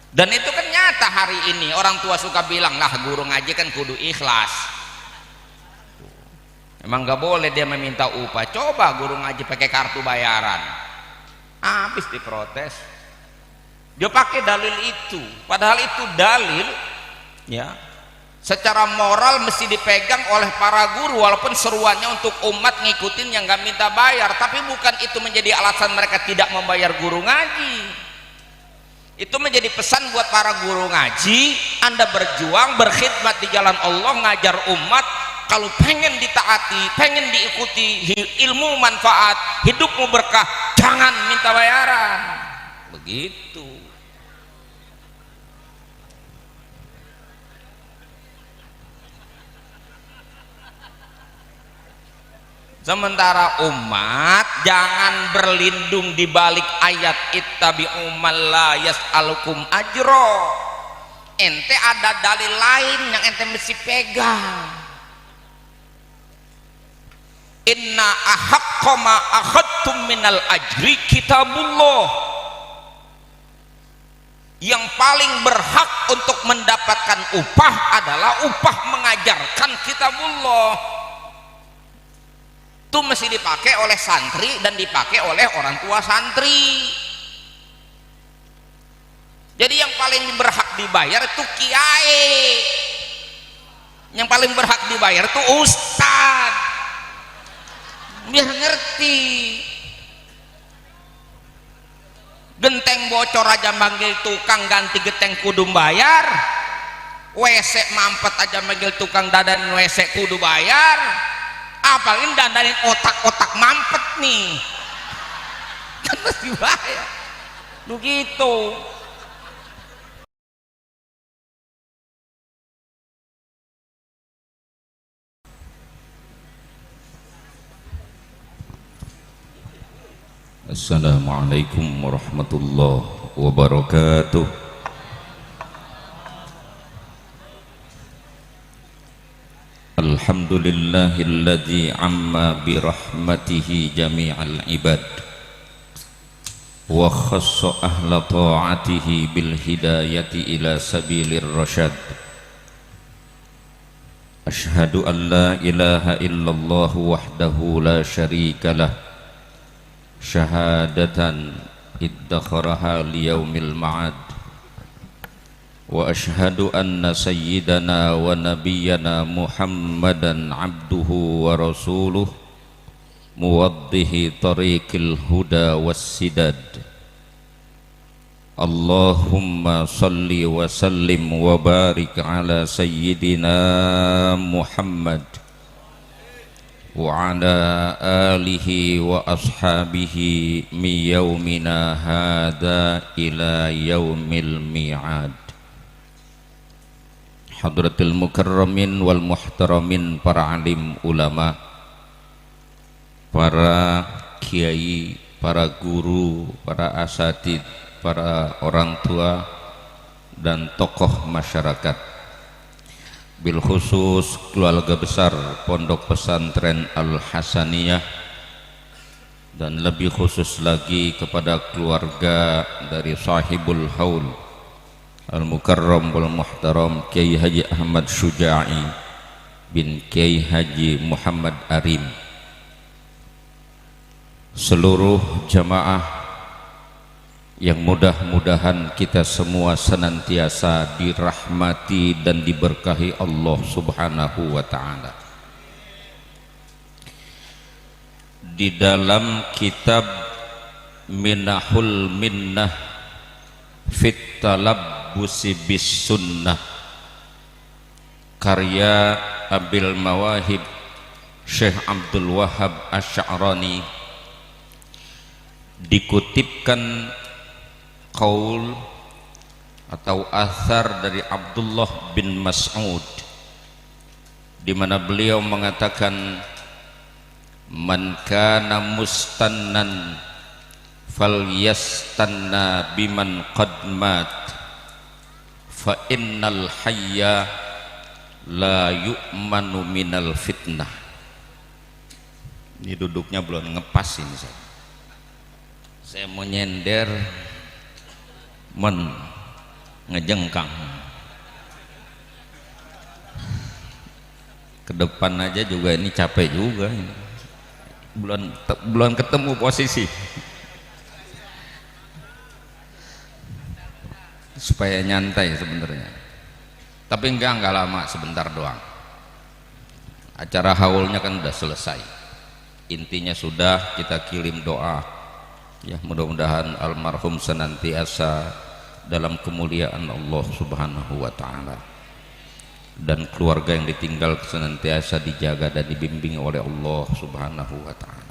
Dan itu kan nyata hari ini. Orang tua suka bilang, lah guru ngaji kan kudu ikhlas. Emang gak boleh dia meminta upah. Coba guru ngaji pakai kartu bayaran, habis diprotes. Dia pakai dalil itu, padahal itu dalil ya secara moral mesti dipegang oleh para guru, walaupun seruannya untuk umat ngikutin yang gak minta bayar, tapi bukan itu menjadi alasan mereka tidak membayar guru ngaji. Itu menjadi pesan buat para guru ngaji, Anda berjuang berkhidmat di jalan Allah, ngajar umat. Kalau pengen ditaati, pengen diikuti, ilmu manfaat, hidupmu berkah, jangan minta bayaran. Begitu. Sementara umat jangan berlindung di balik ayat ittabi'u man la yas'alukum ajro. Ente ada dalil lain yang ente mesti pegang. Inna ahaqqa ma akhadtum minal ajri kitabullah. Yang paling berhak untuk mendapatkan upah adalah upah mengajarkan kitabullah. Itu mesti dipakai oleh santri dan dipakai oleh orang tua santri. Jadi yang paling berhak dibayar itu kiai, yang paling berhak dibayar itu ustad, biar ngerti. Genteng bocor aja manggil tukang ganti genteng kudu bayar, WC mampet aja manggil tukang dadan WC kudu bayar, apalagi dandanin otak-otak mampet nih kan mesti bayar. Begitu. Assalamualaikum warahmatullahi wabarakatuh. Alhamdulillahilladzi amma birahmatihi jami'al ibad wa khassa ahla ta'atihi bil hidayati ila sabilir rasyad. Ashhadu an la ilaha illallah wahdahu la syarika lah, syahadatan iddakharaha liyaumil ma'ad. Wa ashhadu anna sayyidana wa nabiyyana Muhammadan abduhu wa rasuluh muwaddihi tariqil huda wassidad. Allahumma salli wa sallim wa barik ala sayyidina Muhammad wa ala alihi wa ashabihi min yaumina hadha ila yaumil mi'ad. Hadratil mukarramin wal muhtaramin, para alim ulama, para kiai, para guru, para asatid, para orang tua dan tokoh masyarakat, bil khusus keluarga besar Pondok Pesantren Al Hasaniyah, dan lebih khusus lagi kepada keluarga dari sahibul haul Al-Mukarram wal Muhtaram Kiai Haji Ahmad Syuja'i bin Kiai Haji Muhammad Arim, seluruh jamaah yang mudah-mudahan kita semua senantiasa dirahmati dan diberkahi Allah Subhanahu wa ta'ala. Di dalam kitab Minahul Minnah fit Talabbusi bis Sunnah karya Abil Mawahib Syekh Abdul Wahab Asy'arani dikutipkan qaul atau athar dari Abdullah bin Mas'ud, di mana beliau mengatakan, man kana mustannan falyastanna biman qad mat fa innal hayya la yu'manu minal fitnah. Ini duduknya belum ngepas ini saya mau nyender ngejengkang. Ke depan aja juga ini capek juga ini. Belum ketemu posisi supaya nyantai sebenarnya, tapi enggak lama, sebentar doang. Acara haulnya kan udah selesai, intinya sudah kita kirim doa ya, mudah-mudahan almarhum senantiasa dalam kemuliaan Allah Subhanahu wa taala, dan keluarga yang ditinggal senantiasa dijaga dan dibimbing oleh Allah Subhanahu wa taala.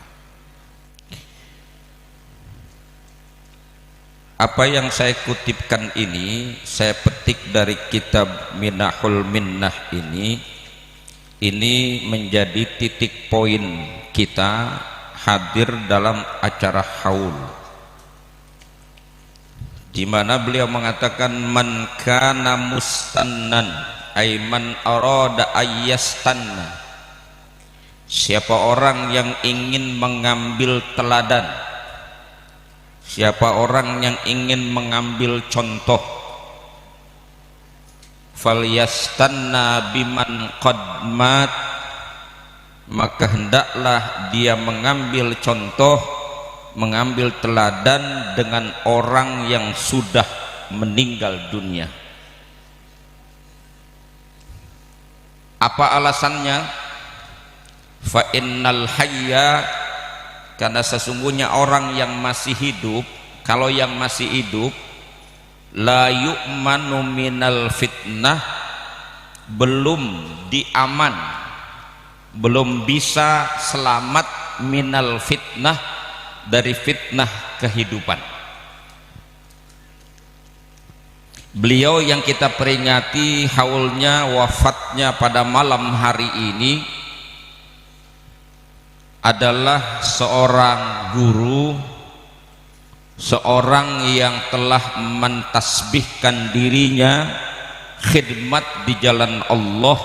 Apa yang saya kutipkan ini saya petik dari kitab Minahul Minnah ini menjadi titik poin kita hadir dalam acara haul, di mana beliau mengatakan man kana mustannan ay man arada ayyastanna, siapa orang yang ingin mengambil teladan, siapa orang yang ingin mengambil contoh, falyastanna biman qad mat, maka hendaklah dia mengambil contoh, mengambil teladan dengan orang yang sudah meninggal dunia. Apa alasannya? Fa innal hayya, karena sesungguhnya orang yang masih hidup, kalau yang masih hidup, la yu'manu minal fitnah, belum diaman, belum bisa selamat minal fitnah, dari fitnah kehidupan. Beliau yang kita peringati haulnya, wafatnya pada malam hari ini adalah seorang guru, seorang yang telah mentasbihkan dirinya khidmat di jalan Allah,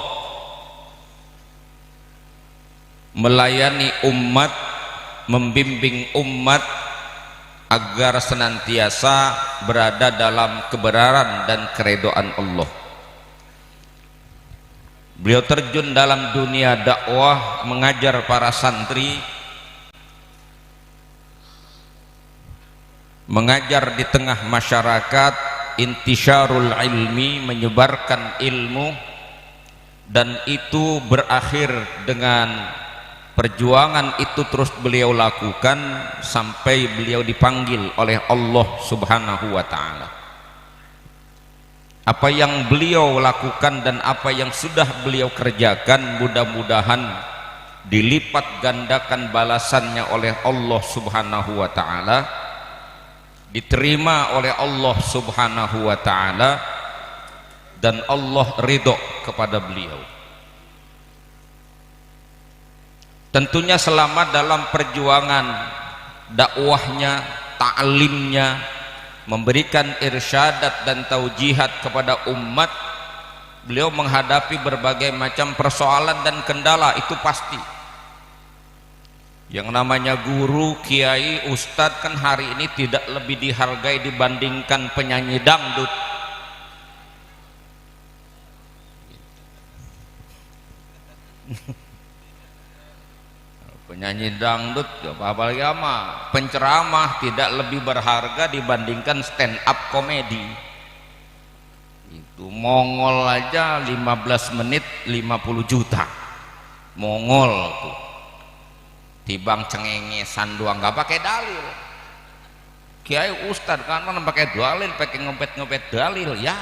melayani umat, membimbing umat agar senantiasa berada dalam kebenaran dan keridhaan Allah. Beliau terjun dalam dunia dakwah, mengajar para santri, mengajar di tengah masyarakat, intisyarul ilmi, menyebarkan ilmu, dan itu berakhir dengan perjuangan itu terus beliau lakukan sampai beliau dipanggil oleh Allah Subhanahu wa taala. Apa yang beliau lakukan dan apa yang sudah beliau kerjakan, mudah-mudahan dilipat gandakan balasannya oleh Allah Subhanahu wa taala, diterima oleh Allah Subhanahu wa taala, dan Allah ridho kepada beliau. Tentunya selama dalam perjuangan dakwahnya, ta'limnya, memberikan irsyadat dan taujihat kepada umat, beliau menghadapi berbagai macam persoalan dan kendala, itu pasti. Yang namanya guru, kiai, ustadz kan hari ini tidak lebih dihargai dibandingkan penyanyi dangdut. Penyanyi dangdut, apalagi ama penceramah, tidak lebih berharga dibandingkan stand up komedi. Itu Mongol aja 15 menit 50 juta. Mongol tuh tibang cengengesan doang, nggak pakai dalil. Kiai ustad kan pakai dalil, pakai ngopet dalil ya.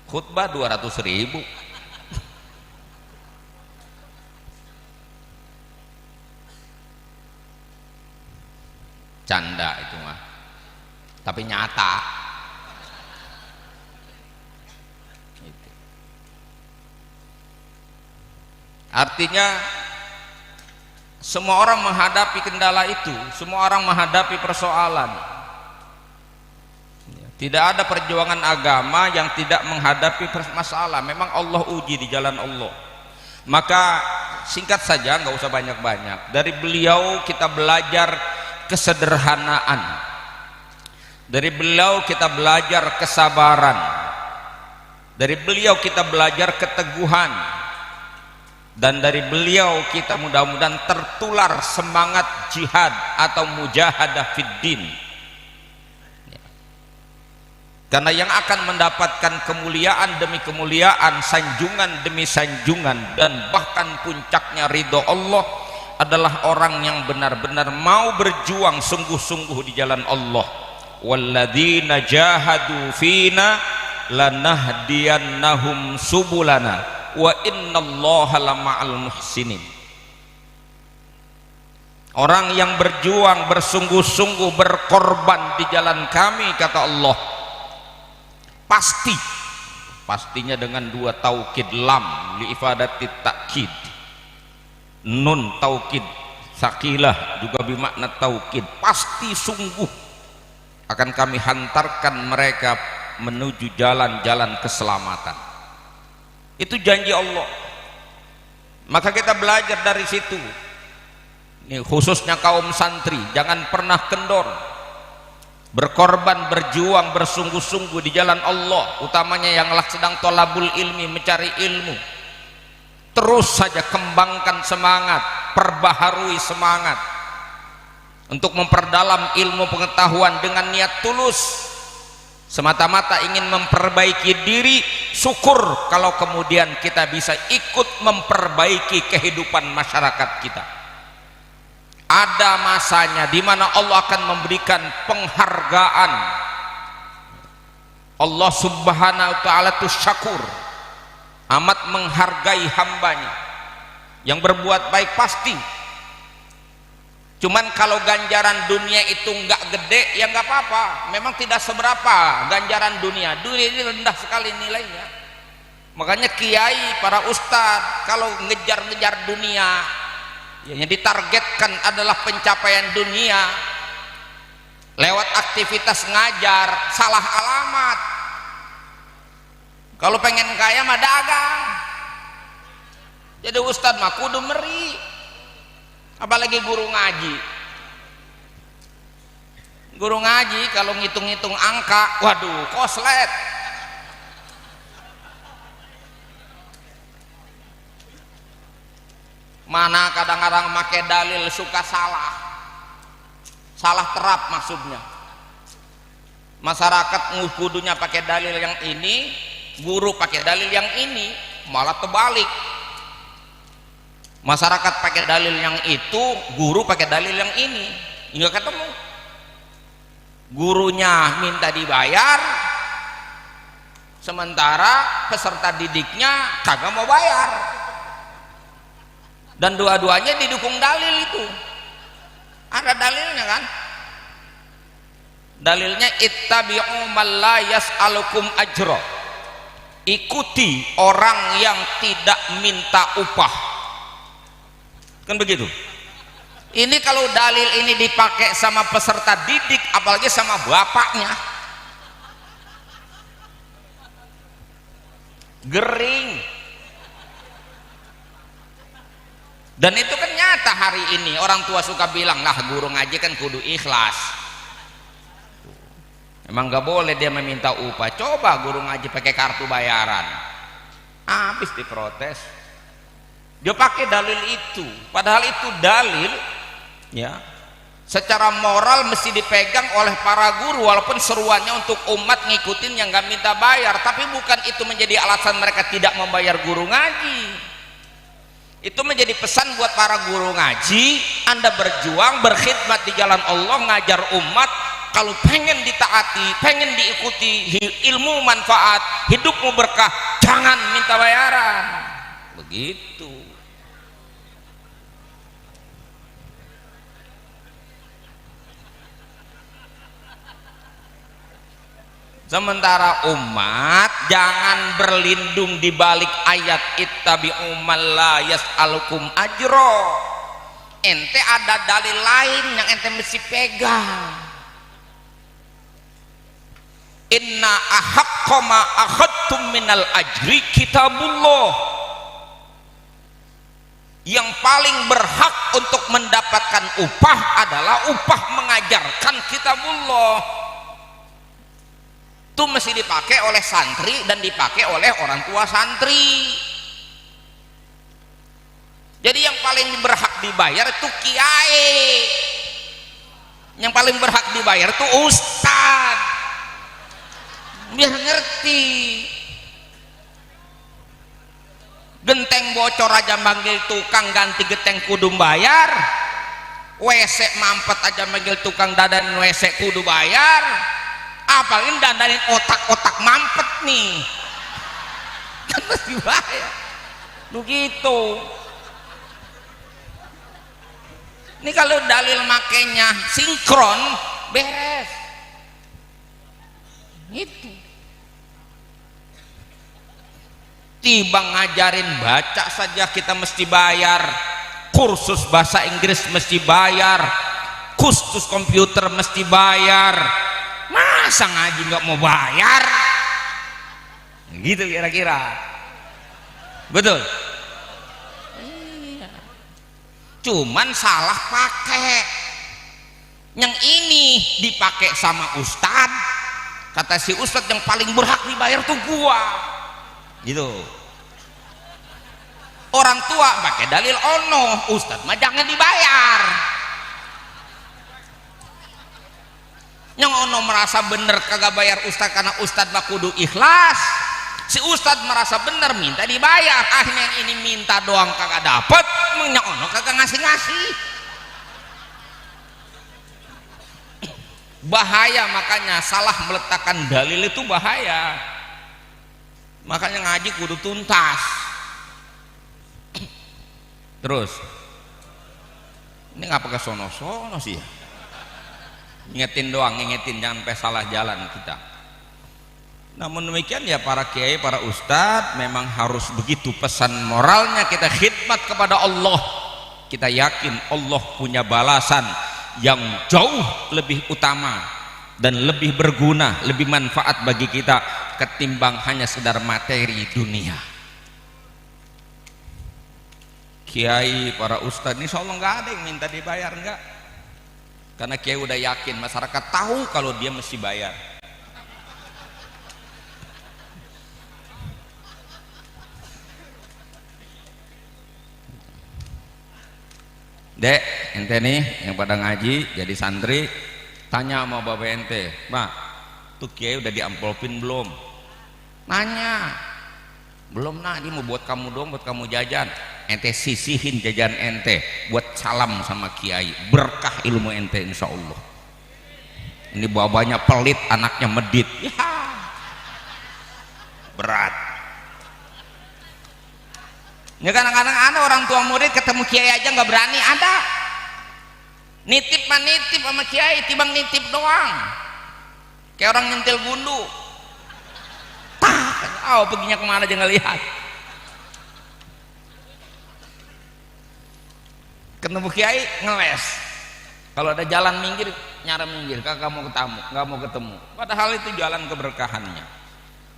Khutbah 200.000. Canda itu mah, tapi nyata. Itu. Artinya semua orang menghadapi kendala itu, semua orang menghadapi persoalan. Tidak ada perjuangan agama yang tidak menghadapi masalah. Memang Allah uji di jalan Allah. Maka singkat saja, nggak usah banyak-banyak. Dari beliau kita belajar kesederhanaan, Dari beliau kita belajar kesabaran, dari beliau kita belajar keteguhan, dan dari beliau kita mudah-mudahan tertular semangat jihad atau mujahadah fid din. Karena yang akan mendapatkan kemuliaan demi kemuliaan, sanjungan demi sanjungan, dan bahkan puncaknya ridho Allah adalah orang yang benar-benar mau berjuang sungguh-sungguh di jalan Allah. Walladzina jahadu fina lanahdiyannahum subulana wa innallaha lama'al muhsinin. Orang yang berjuang bersungguh-sungguh berkorban di jalan kami, kata Allah, pastinya dengan dua taukid lam li ifadati takkid, nun taukid sakilah juga bermakna taukid, pasti sungguh akan kami hantarkan mereka menuju jalan-jalan keselamatan. Itu janji Allah. Maka kita belajar dari situ. Ini khususnya kaum santri, jangan pernah kendor, berkorban, berjuang, bersungguh-sungguh di jalan Allah, utamanya yang sedang tolabul ilmi, mencari ilmu. Terus saja kembangkan semangat, perbaharui semangat untuk memperdalam ilmu pengetahuan dengan niat tulus, semata-mata ingin memperbaiki diri. Syukur kalau kemudian kita bisa ikut memperbaiki kehidupan masyarakat kita. Ada masanya di mana Allah akan memberikan penghargaan. Allah subhanahu wa ta'ala itu syakur, amat menghargai hambanya yang berbuat baik pasti. Cuman kalau ganjaran dunia itu enggak gede, ya enggak apa-apa, memang tidak seberapa ganjaran dunia. Dunia ini rendah sekali nilainya. Makanya kiai, para ustadz kalau ngejar-ngejar dunia, yang ditargetkan adalah pencapaian dunia lewat aktivitas ngajar, salah alamat. Kalau pengen kaya mah dagang. Jadi ustadz mah kudu meri, apalagi guru ngaji. Guru ngaji kalau ngitung-ngitung angka, waduh, koslet. Mana kadang-kadang make dalil suka salah terap maksudnya. Masyarakat kudunya pakai dalil yang ini, guru pakai dalil yang ini, malah terbalik. Masyarakat pakai dalil yang itu, guru pakai dalil yang ini, nggak ketemu. Gurunya minta dibayar, sementara peserta didiknya kagak mau bayar. Dan dua-duanya didukung dalil itu. Ada dalilnya kan? Dalilnya ittabi'u man la yas'alukum ajra. Ikuti orang yang tidak minta upah. Kan begitu? Ini kalau dalil ini dipakai sama peserta didik, apalagi sama bapaknya, gering. Dan itu kan nyata hari ini. Orang tua suka bilang, lah guru ngaji kan kudu ikhlas. Emang gak boleh dia meminta upah. Coba guru ngaji pakai kartu bayaran, habis diprotes. Dia pakai dalil itu, padahal itu dalil ya secara moral mesti dipegang oleh para guru, walaupun seruannya untuk umat ngikutin yang gak minta bayar. Tapi bukan itu menjadi alasan mereka tidak membayar guru ngaji. Itu menjadi pesan buat para guru ngaji. Anda berjuang, berkhidmat di jalan Allah, ngajar umat. Kalau pengen ditaati, pengen diikuti, ilmu manfaat, hidupmu berkah, jangan minta bayaran. Begitu. Sementara umat jangan berlindung di balik ayat ittabi'u man la yas'alukum ajra. Ente ada dalil lain yang ente mesti pegang. Inna ahaqqa ma akhadtum minal ajri kitabullah. Yang paling berhak untuk mendapatkan upah adalah upah mengajarkan kitabullah. itu mesti dipakai oleh santri dan dipakai oleh orang tua santri. Jadi yang paling berhak dibayar itu kiai, yang paling berhak dibayar itu ustad, biar ngerti. Genteng bocor aja manggil tukang ganti genteng kudu bayar, WC mampet aja manggil tukang dadanin WC kudu bayar, apalagi dandanin otak-otak mampet nih kan mesti bayar. Begitu. Ini kalau dalil makainya sinkron beres gitu. Tibang ngajarin baca saja kita mesti bayar, kursus bahasa Inggris mesti bayar, kursus komputer mesti bayar, masa ngaji nggak mau bayar? Gitu kira-kira. Betul? Iya. Cuman salah pakai. Yang ini dipakai sama ustad, kata si ustad yang paling berhak dibayar tuh gua. Gitu. Orang tua pakai dalil ono, ustad mah jangan dibayar. Yang ono merasa bener kagak bayar ustad karena ustad mah kudu ikhlas. Si ustad merasa bener minta dibayar, akhirnya yang ini minta doang kagak dapet, yang ono kagak ngasih-ngasih. Bahaya, makanya salah meletakkan dalil itu bahaya. Makanya ngaji kudu tuntas. Terus ini ngapa ke sono-sono sih ya? Ngingetin doang, ngingetin jangan sampai salah jalan kita. Namun demikian ya para kiai, para ustadz memang harus begitu pesan moralnya, kita khidmat kepada Allah. Kita yakin Allah punya balasan yang jauh lebih utama dan lebih berguna, lebih manfaat bagi kita ketimbang hanya sekedar materi dunia. Kiai, para ustadz ini insya Allah nggak ada yang minta dibayar, enggak, karena kiai udah yakin masyarakat tahu kalau dia mesti bayar. Dek, ente nih yang pada ngaji jadi santri, tanya sama bapak ente, Pak, tuh kiai udah diamplopin belum? Nanya, belum. Nah, dia mau buat kamu dong, buat kamu jajan. Ente sisihin jajan ente buat salam sama kiai, berkah ilmu ente insya Allah. Ini babanya pelit, anaknya medit, ya berat. Ya kadang-kadang ada orang tua murid ketemu kiai aja nggak berani, ada nitip mah nitip sama kiai, tibang nitip doang kayak orang nyentil gundu. Oh, perginya kemana aja ngelihat. Ketemu kiai ngeles, kalau ada jalan minggir nyara minggir, kagak mau ketemu, nggak mau ketemu, padahal itu jalan keberkahannya.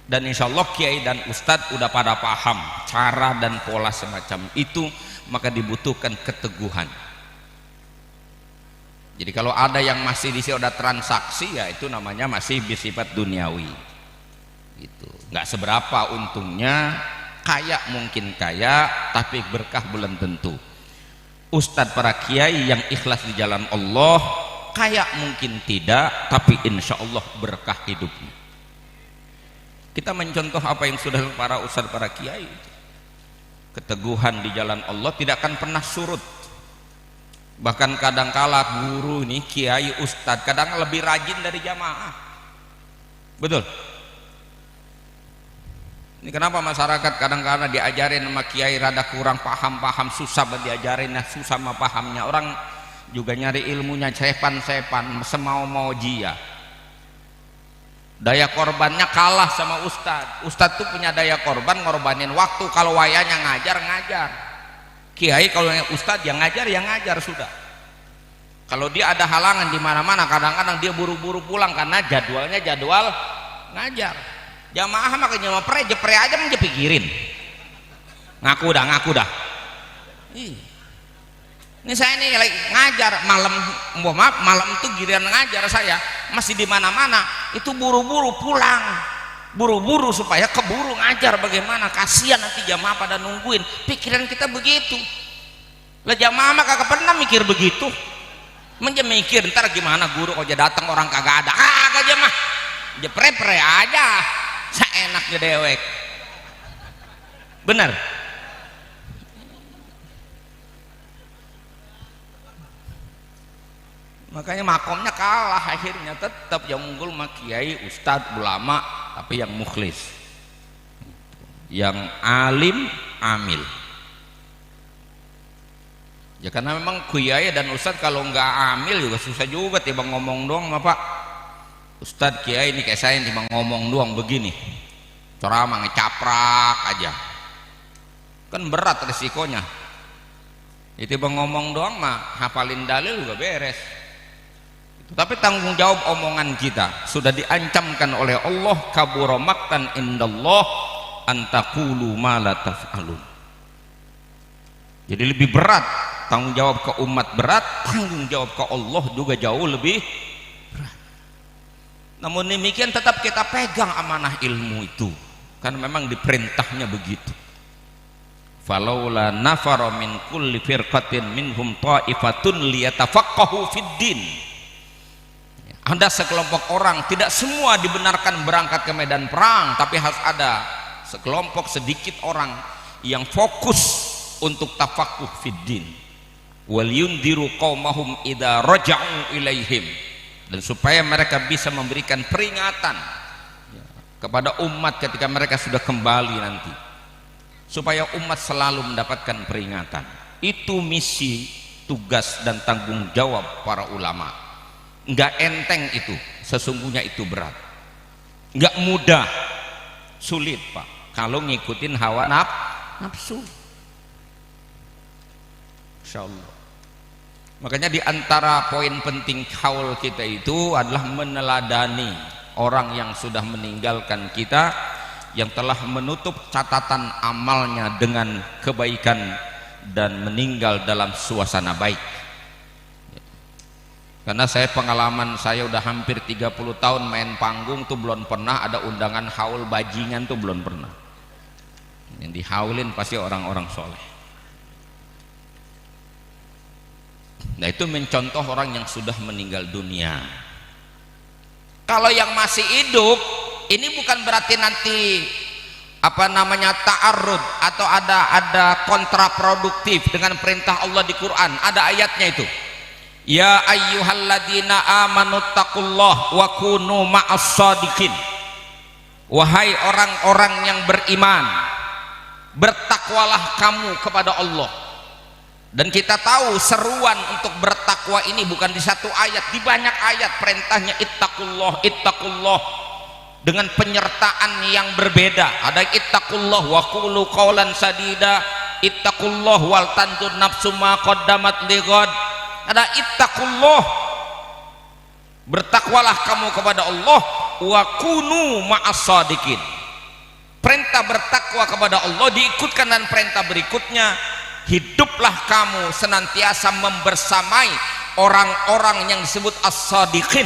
Dan insya Allah kiai dan ustadz udah pada paham cara dan pola semacam itu, maka dibutuhkan keteguhan. Jadi kalau ada yang masih di sini udah transaksi, ya itu namanya masih bersifat duniawi. Itu nggak seberapa untungnya, kaya mungkin kaya, tapi berkah belum tentu. Ustadz para kiai yang ikhlas di jalan Allah, kaya mungkin tidak, tapi insya Allah berkah hidupnya. Kita mencontoh apa yang sudah para ustadz, para kiai, keteguhan di jalan Allah tidak akan pernah surut. Bahkan kadangkala guru ini, kiai, ustadz kadang lebih rajin dari jamaah. Betul. Ini kenapa masyarakat kadang-kadang diajarin sama kiai rada kurang paham, susah diajarin, susah sama pahamnya. Orang juga nyari ilmunya sepan-sepan, semau-mau jia. Daya korbannya kalah sama ustadz. Ustadz tuh punya daya korban, ngorbanin waktu. Kalau wayanya ngajar. Kiai kalau yang ustadz yang ngajar sudah. Kalau dia ada halangan di mana-mana, kadang-kadang dia buru-buru pulang karena jadwalnya jadwal ngajar. Jamaah makanya mau jepre aja pikirin. Ngaku dah. Ini saya nih lagi ngajar malam, malam itu giliran ngajar saya. masih di mana-mana, itu buru-buru pulang, buru-buru supaya keburu ngajar. Bagaimana, kasihan nanti jamaah pada nungguin. Pikiran kita begitu lah, jamaah mah kagak pernah mikir begitu. Mikir ntar gimana guru kalau datang orang kagak ada, kagak jamaah jepre-pre aja seenaknya dewek. Benar. Makanya makomnya kalah akhirnya. Tetap yang unggul mah kiai, ustadz, ulama, tapi yang mukhlis, yang alim, amil. Ya karena memang kiai dan ustadz kalau nggak amil juga susah juga, tiba ngomong doang sama Pak ustadz kiai ini kayak saya tiba ngomong doang begini, ceramah ngecaprak aja, kan berat resikonya. Ya tiba ngomong doang mah hafalin dalil juga beres. Tapi tanggung jawab omongan kita sudah diancamkan oleh Allah, kabura maqtan indallah antaqulu ma la taf'alun. Jadi lebih berat tanggung jawab ke umat, berat tanggung jawab ke Allah juga jauh lebih berat. Namun demikian tetap kita pegang amanah ilmu itu, karena memang diperintahnya begitu. Falaula nafara min kulli firqatin minhum ta'ifatun liyatafaqahu fid din. Ada sekelompok orang, tidak semua dibenarkan berangkat ke medan perang, tapi harus ada sekelompok sedikit orang yang fokus untuk tafakuh fiddin. Wal yundiru qaumahum idza raja'u ilaihim, dan supaya mereka bisa memberikan peringatan kepada umat ketika mereka sudah kembali nanti, supaya umat selalu mendapatkan peringatan. Itu misi, tugas dan tanggung jawab para ulama. Enggak enteng itu, sesungguhnya itu berat, enggak mudah, sulit Pak kalau ngikutin hawa nafsu. Insya Allah. Makanya di antara poin penting haul kita itu adalah meneladani orang yang sudah meninggalkan kita, yang telah menutup catatan amalnya dengan kebaikan dan meninggal dalam suasana baik. Karena pengalaman saya udah hampir 30 tahun main panggung tuh belum pernah ada undangan haul bajingan, tuh belum pernah. Yang dihaulin pasti orang-orang soleh. Nah itu mencontoh orang yang sudah meninggal dunia. Kalau yang masih hidup, ini bukan berarti nanti ta'arud atau ada kontraproduktif dengan perintah Allah di Quran. Ada ayatnya itu. Ya ayyuhalladzina amanu taqullah wa kunu ma'as shadiqin. Wahai orang-orang yang beriman, bertakwalah kamu kepada Allah. Dan kita tahu seruan untuk bertakwa ini bukan di satu ayat, di banyak ayat perintahnya ittaqullah, ittaqullah, dengan penyertaan yang berbeda. Ada ittaqullah wa qulu qawlan sadida, ittaqullah wal tanzur nafsum ma qaddamat lighad. Ada ittaqullah, bertakwalah kamu kepada Allah, wa kunu ma'as shadiqin. Perintah bertakwa kepada Allah diikutkan dengan perintah berikutnya, hiduplah kamu senantiasa membersamai orang-orang yang disebut as-shadiqin.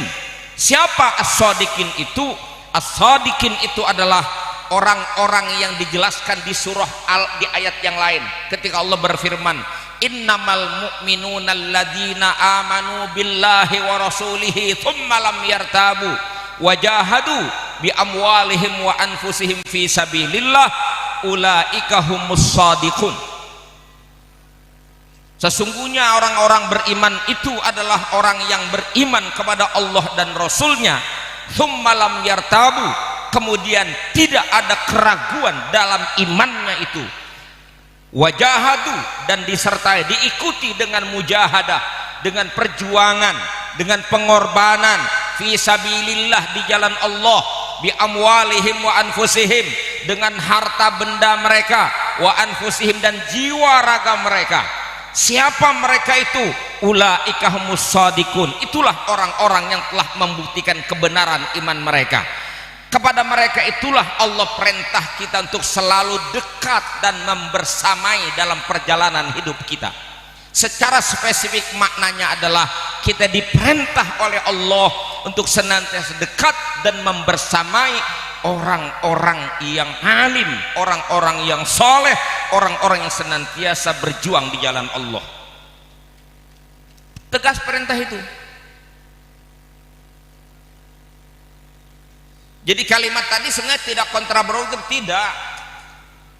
Siapa as-shadiqin itu? As-shadiqin itu adalah orang-orang yang dijelaskan di surah di ayat yang lain, ketika Allah berfirman, innamal mu'minuna alladzina amanu billahi wa rasulihi thumma lam yartabu wajahadu bi amwalihim wa anfusihim fi sabilillah ulaika humus shadiqun. Sesungguhnya orang-orang beriman itu adalah orang yang beriman kepada Allah dan Rasulnya, thumma lam yartabu, kemudian tidak ada keraguan dalam imannya itu, wajahadu, dan disertai diikuti dengan mujahadah, dengan perjuangan, dengan pengorbanan fi sabilillah, di jalan Allah, bi amwalihim wa anfusihim, dengan harta benda mereka, wa anfusihim, dan jiwa raga mereka. Siapa mereka itu? Ulaika humus shadiqun. Itulah orang-orang yang telah membuktikan kebenaran iman mereka. Kepada mereka itulah Allah perintah kita untuk selalu dekat dan membersamai dalam perjalanan hidup kita. Secara spesifik maknanya adalah kita diperintah oleh Allah untuk senantiasa dekat dan membersamai orang-orang yang alim, orang-orang yang soleh, orang-orang yang senantiasa berjuang di jalan Allah. Tegas perintah itu. Jadi kalimat tadi sebenarnya tidak kontraproduktif, tidak,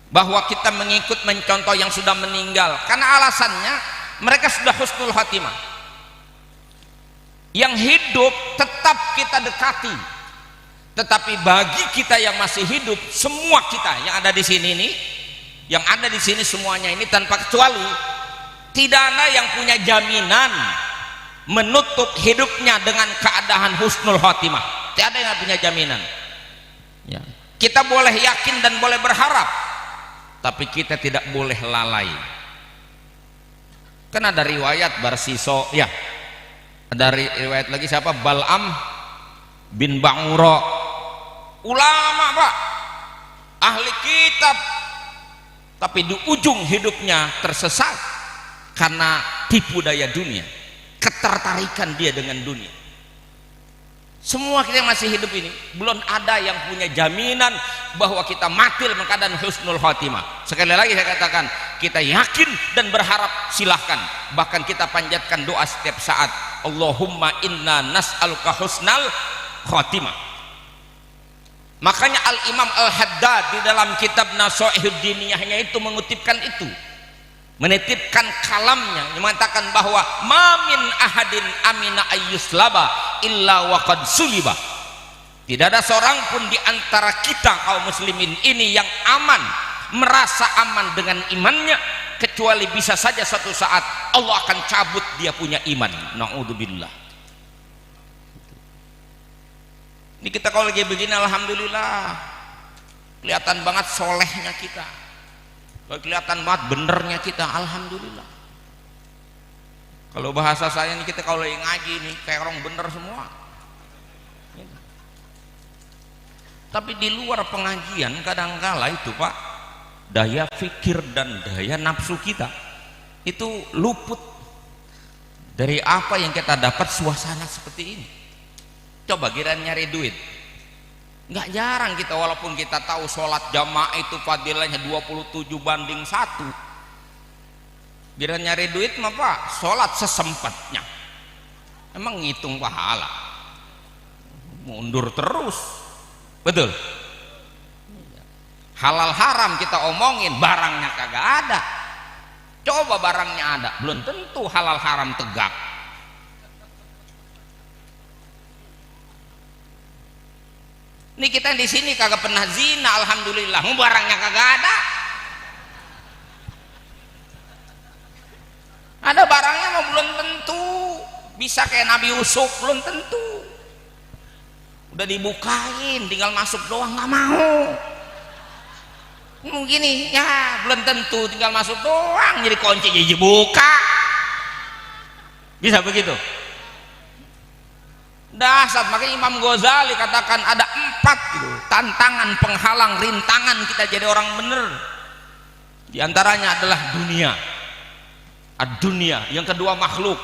bahwa kita mengikut mencontoh yang sudah meninggal, karena alasannya mereka sudah husnul khatimah. Yang hidup tetap kita dekati, tetapi bagi kita yang masih hidup, semua kita yang ada di sini ini, yang ada di sini semuanya ini tanpa kecuali, tidak ada yang punya jaminan menutup hidupnya dengan keadaan husnul khatimah. Tidak ada yang punya jaminan ya. Kita boleh yakin dan boleh berharap, tapi kita tidak boleh lalai. Kan ada riwayat Barsiso ya, ada riwayat lagi siapa, Bal'am bin Ba'ura, ulama Pak, ahli kitab, tapi di ujung hidupnya tersesat karena tipu daya dunia, ketertarikan dia dengan dunia. Semua kita yang masih hidup ini belum ada yang punya jaminan bahwa kita mati dalam keadaan husnul khatimah. Sekali lagi saya katakan, kita yakin dan berharap, silahkan, bahkan kita panjatkan doa setiap saat, Allahumma inna nas'aluka husnal khatimah. Makanya Al-Imam Al-Haddad di dalam kitab Nasha'ihud Diniyahnya itu mengutipkan itu, menitipkan kalamnya, mengatakan bahwa mamin ahadin amina ayyuslaba illa waqad suliba. Tidak ada seorang pun di antara kita kaum muslimin ini yang aman, merasa aman dengan imannya, kecuali bisa saja suatu saat Allah akan cabut dia punya iman. Na'udzubillah. Ini kita kalau lagi begini alhamdulillah kelihatan banget solehnya kita, kelihatan banget benernya kita, alhamdulillah. Kalau bahasa saya nih, kita kalau lagi ngaji nih kayak orang bener semua. Tapi di luar pengajian kadangkala itu Pak, daya fikir dan daya nafsu kita itu luput dari apa yang kita dapat suasana seperti ini. Coba kira nyari duit, nggak jarang kita, walaupun kita tahu sholat jamaah itu fadilahnya 27/1, kira nyari duit mah Pak, sholat sesempatnya, emang ngitung pahala, mundur terus, betul. Halal haram kita omongin, barangnya kagak ada. Coba barangnya ada, belum tentu halal haram tegak. Ini kita di sini kagak pernah zina, alhamdulillah, barangnya kagak ada. Ada barangnya mah belum tentu bisa kayak Nabi Yusuf, belum tentu. Udah dibukain, tinggal masuk doang, nggak mau. Gini ya, belum tentu, tinggal masuk doang, jadi kunci jadi buka. Bisa begitu? Dasar, makanya Imam Ghazali katakan ada 4 gitu, tantangan, penghalang, rintangan kita jadi orang bener. Di antaranya adalah dunia, ad-dunia, yang kedua makhluk,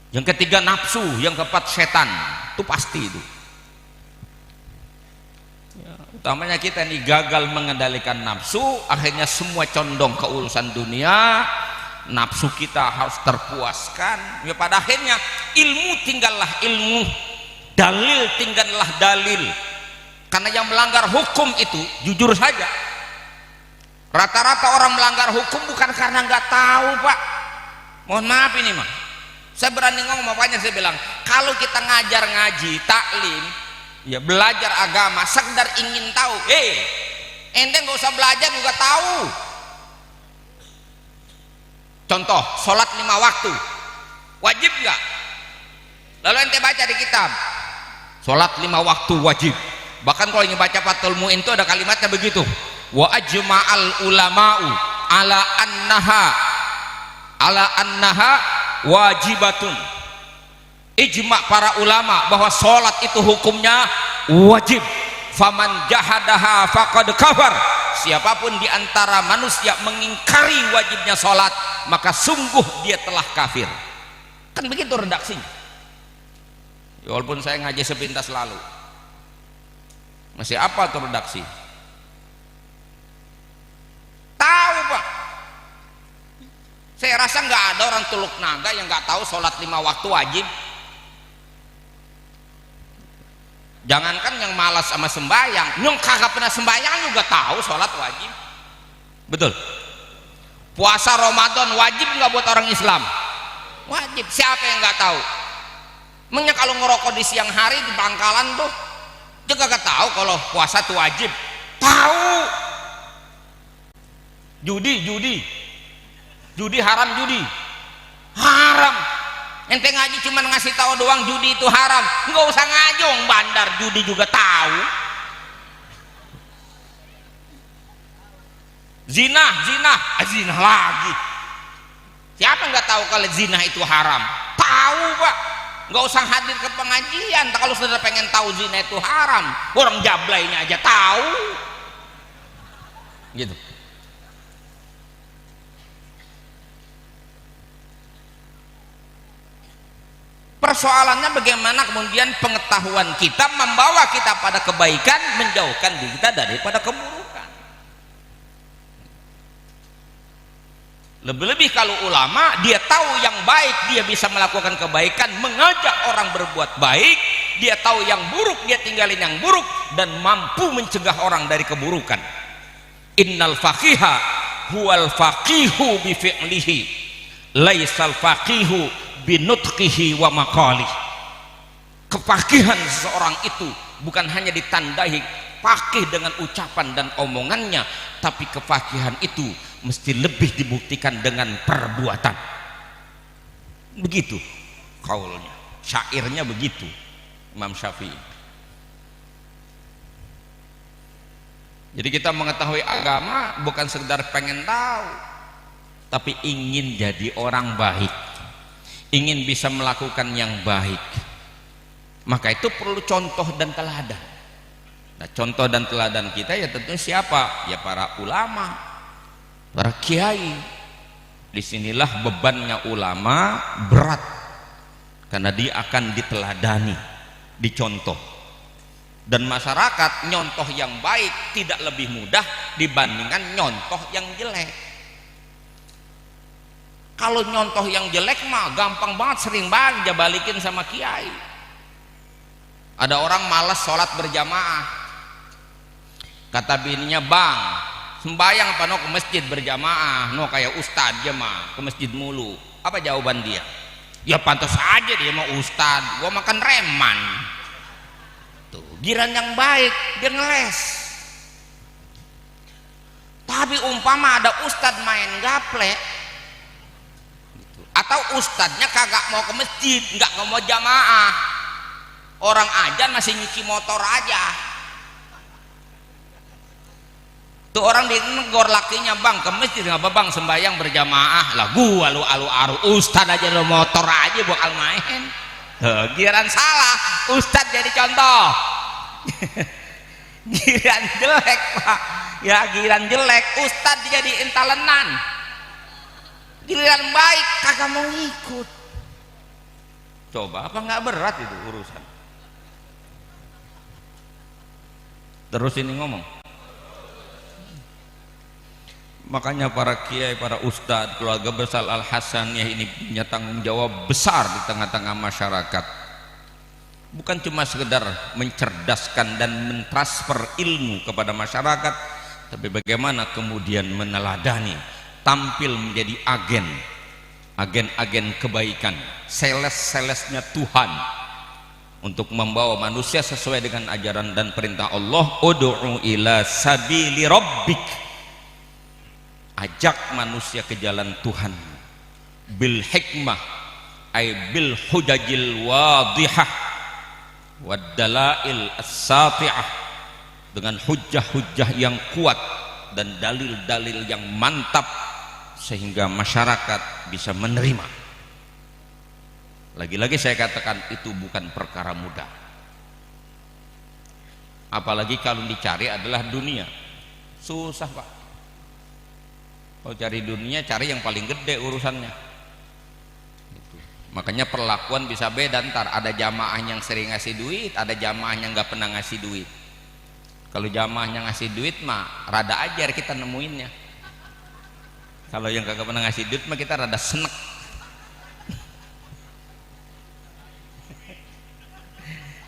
yang ketiga nafsu, yang keempat setan. Itu pasti itu. Ya, utamanya kita ini gagal mengendalikan nafsu, akhirnya semua condong ke urusan dunia. Nafsu kita harus terpuaskan ya, pada akhirnya ilmu tinggallah ilmu, dalil tinggallah dalil. Karena yang melanggar hukum itu, jujur saja, rata-rata orang melanggar hukum bukan karena nggak tahu Pak, mohon maaf ini mah, saya berani ngomong, makanya saya bilang kalau kita ngajar ngaji, taklim ya, belajar agama sekedar ingin tahu, ente nggak usah belajar juga tahu. Contoh, sholat 5 waktu wajib nggak? Lalu ente baca di kitab sholat 5 waktu wajib. Bahkan kalau ingin baca Fathul Mu'in itu ada kalimatnya begitu, wa ajma'al ulama'u ala annaha wajibatun. Ijma' para ulama bahwa sholat itu hukumnya wajib. Faman jahadaha faqad kafar. Siapapun di antara manusia mengingkari wajibnya sholat, maka sungguh dia telah kafir. Kan begitu redaksinya. Ya, walaupun saya ngaji sepintas lalu masih apa tuh redaksi, tahu Pak. Saya rasa nggak ada orang Teluk Naga yang nggak tahu sholat 5 waktu wajib. Jangankan yang malas sama sembahyang, yang kagak pernah sembahyang juga tahu sholat wajib. Betul. Puasa Ramadan wajib nggak buat orang Islam? Wajib. Siapa yang nggak tahu? Makanya kalau ngerokok di siang hari di Bangkalan tuh juga gak tahu kalau puasa tuh wajib. Tahu. Judi haram, judi haram. Ente ngaji cuma ngasih tahu doang judi itu haram, nggak usah ngajong bandar, judi juga tahu. Zina lagi. Siapa nggak tahu kalau zina itu haram? Tahu Pak. Nggak usah hadir ke pengajian. Kalau sudah pengen tahu zina itu haram, orang jablainya aja tahu. Gitu. Persoalannya bagaimana kemudian pengetahuan kita membawa kita pada kebaikan, menjauhkan diri kita daripada keburukan. Lebih-lebih kalau ulama, dia tahu yang baik, dia bisa melakukan kebaikan, mengajak orang berbuat baik. Dia tahu yang buruk, dia tinggalin yang buruk, dan mampu mencegah orang dari keburukan. Innal faqiha huwal faqihu bi fi'lihi laisal faqihu binutqihi wa maqalih. Kefakihan seseorang itu bukan hanya ditandai fakih dengan ucapan dan omongannya, tapi kefakihan itu mesti lebih dibuktikan dengan perbuatan. Begitu kaulnya, syairnya begitu Imam Syafi'i. Jadi kita mengetahui agama bukan sekedar pengen tahu, tapi ingin jadi orang baik, ingin bisa melakukan yang baik. Maka itu perlu contoh dan teladan. Nah, contoh dan teladan kita ya tentunya siapa? Ya para ulama, para kiai. Disinilah bebannya ulama berat, karena dia akan diteladani, dicontoh. Dan masyarakat nyontoh yang baik tidak lebih mudah dibandingkan nyontoh yang jelek. Kalau nyontoh yang jelek mah gampang banget, sering banget dia balikin sama kiai. Ada orang malas sholat berjamaah, kata bininya, bang sembayang apa no ke masjid berjamaah, no kayak ustad aja mah ke masjid mulu. Apa jawaban dia? Ya pantas aja dia mau ustad, gua makan reman. Tuh, giran yang baik dia ngeles. Tapi umpama ada ustad main gaplek, atau ustadznya kagak mau ke masjid, nggak mau jamaah, orang ajan masih nyuci motor aja, tuh orang dinegor lakinya, bang ke masjid nggak apa bang, sembahyang berjamaah. Lah gua lu alu ustadz aja lo motor aja bakal main. Giran salah, ustadz jadi contoh. Giran jelek Pak, ya giran jelek ustadz dijadiin talenan. Giliran baik kagak mau ngikut. Coba apa nggak berat itu urusan? Terus ini ngomong. Makanya para kiai, para ustadz, keluarga besar Al Hasaniyah ini punya tanggung jawab besar di tengah-tengah masyarakat. Bukan cuma sekedar mencerdaskan dan mentransfer ilmu kepada masyarakat, tapi bagaimana kemudian meneladani, tampil menjadi agen kebaikan, sales-salesnya Tuhan untuk membawa manusia sesuai dengan ajaran dan perintah Allah. Ud'u ila sabili rabbik, ajak manusia ke jalan Tuhan, bil hikmah ay bil hujajil wadihah wad dalail as-sati'ah, dengan hujah-hujah yang kuat dan dalil-dalil yang mantap sehingga masyarakat bisa menerima. Lagi-lagi saya katakan itu bukan perkara mudah, apalagi kalau dicari adalah dunia. Susah Pak. Kalau cari dunia, cari yang paling gede urusannya. Makanya perlakuan bisa beda, ntar ada jamaah yang sering ngasih duit, ada jamaah yang nggak pernah ngasih duit. Kalau jamaahnya ngasih duit mah rada ajar kita nemuinnya. Kalau yang kagak pernah ngasih duit mah kita rada senek.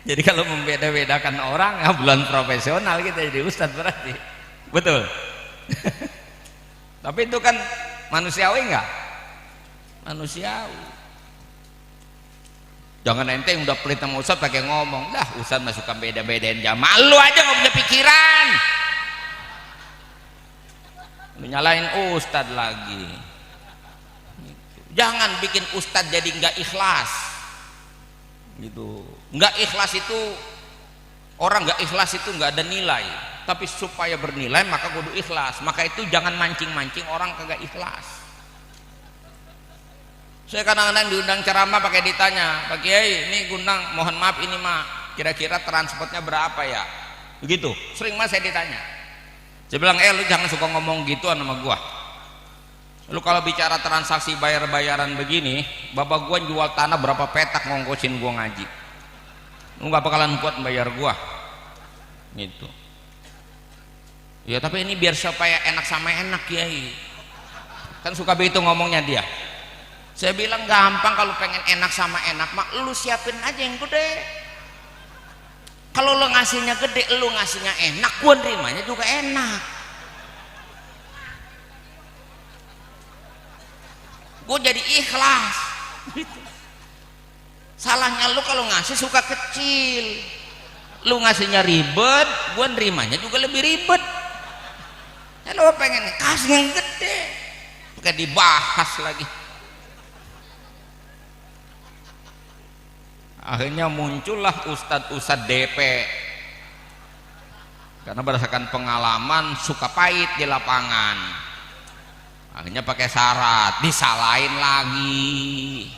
Jadi kalau membeda-bedakan orang, ya bulan profesional kita jadi ustadz berarti. Betul. Tapi itu kan manusiawi enggak? Manusiawi. Jangan ente yang udah pelit sama ustadz pakai ngomong, dah ustadz mah suka beda-bedain jamaah, lu aja nggak punya pikiran. Lu nyalain ustadz lagi. Jangan bikin ustadz jadi nggak ikhlas. Gitu. Nggak ikhlas itu, orang nggak ikhlas itu nggak ada nilai. Tapi supaya bernilai maka kudu ikhlas. Maka itu jangan mancing-mancing orang kagak ikhlas. Saya kadang-kadang diundang ceramah pakai ditanya, Pak Kiai, ini Gundang, mohon maaf ini mah kira-kira transportnya berapa ya? Begitu. Sering mas saya ditanya. Saya bilang, lu jangan suka ngomong gitu sama gua. Lu kalau bicara transaksi bayar-bayaran begini, bapak gua jual tanah berapa petak ngongkosin gua ngaji. Lu nggak bakalan kuat bayar gua. Gitu. Ya tapi ini biar supaya enak sama enak Kiai. Kan suka begitu ngomongnya dia. Saya bilang gampang, kalau pengen enak sama enak mak lu siapin aja yang gede. Kalau lu ngasihnya gede, lu ngasihnya enak, gua nerimanya juga enak. Gua jadi ikhlas. Gitu. Salahnya lu kalau ngasih suka kecil. Lu ngasihnya ribet, gua nerimanya juga lebih ribet. Ya lu pengen kasih yang gede, pakai dibahas lagi. Akhirnya muncullah ustadz-ustadz DP, karena berdasarkan pengalaman suka pahit di lapangan. Akhirnya pakai syarat, disalahin lagi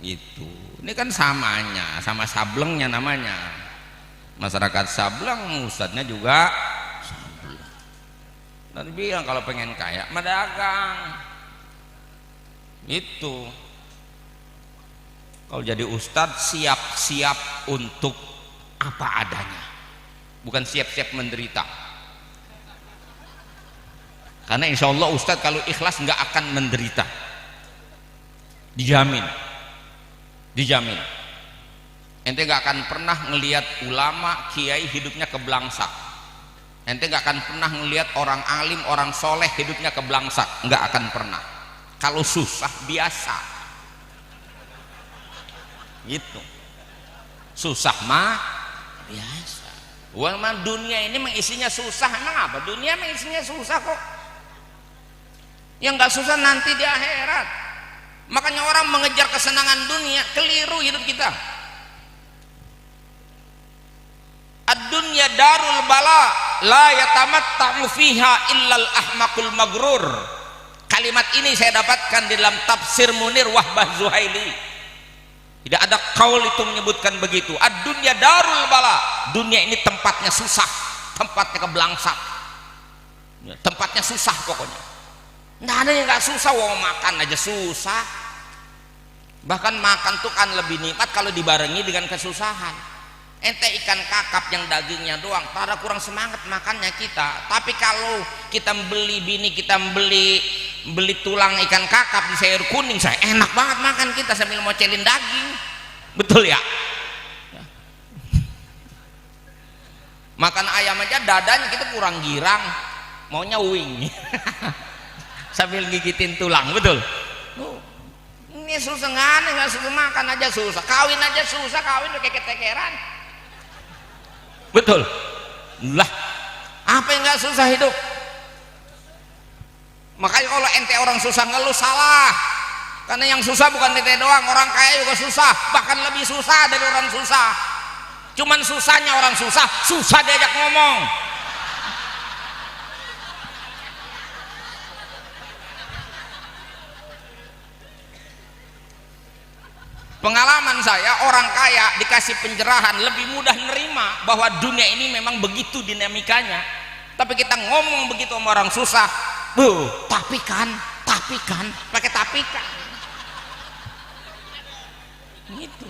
gitu. Ini kan samanya, sama sablengnya namanya. Masyarakat sableng, ustadznya juga sableng. Dan bilang kalau pengen kaya mah dagang itu. Kalau jadi ustadz siap-siap untuk apa adanya, bukan siap-siap menderita. Karena insya Allah ustadz kalau ikhlas nggak akan menderita, dijamin. Ente nggak akan pernah ngelihat ulama kiai hidupnya keblangsak. Ente nggak akan pernah ngelihat orang alim, orang soleh hidupnya keblangsak, nggak akan pernah. Kalau susah biasa. Gitu. Susah mah biasa. Wah, dunia ini mengisinya susah. Emang apa? Dunia mengisinya susah kok. Yang nggak susah nanti di akhirat. Makanya orang mengejar kesenangan dunia, keliru hidup kita. Ad-dunya darul bala, la yatamatta'u fiha illal ahmaqul magrur. Kalimat ini saya dapatkan di dalam tafsir Munir Wahbah Zuhaili. Tidak ada kaul itu menyebutkan begitu. Ad-dunya darul bala, dunia ini tempatnya susah, tempatnya keblangsak, tempatnya susah pokoknya. Nggak ada yang nggak susah. Wong makan aja susah. Bahkan makan tuh kan lebih nikmat kalau dibarengi dengan kesusahan. Ente ikan kakap yang dagingnya doang, pada kurang semangat makannya kita. Tapi kalau kita beli bini, kita beli tulang ikan kakap di sayur kuning, saya enak banget makan kita sambil mocelin daging. Betul ya? Makan ayam aja dadanya kita kurang girang, maunya wing. Sambil gigitin tulang, betul. Ini susah nggak susah, makan aja susah, kawin aja susah, kawin udah kayak ketekeran. Betul lah, apa yang nggak susah hidup? Makanya kalau ente orang susah ngeluh salah, karena yang susah bukan ente doang, orang kaya juga susah, bahkan lebih susah dari orang susah. Cuman susahnya orang susah diajak ngomong. Pengalaman saya, orang kaya dikasih pencerahan lebih mudah nerima bahwa dunia ini memang begitu dinamikanya. Tapi kita ngomong begitu sama orang susah, tapi kan, pakai tapi kan. Gitu.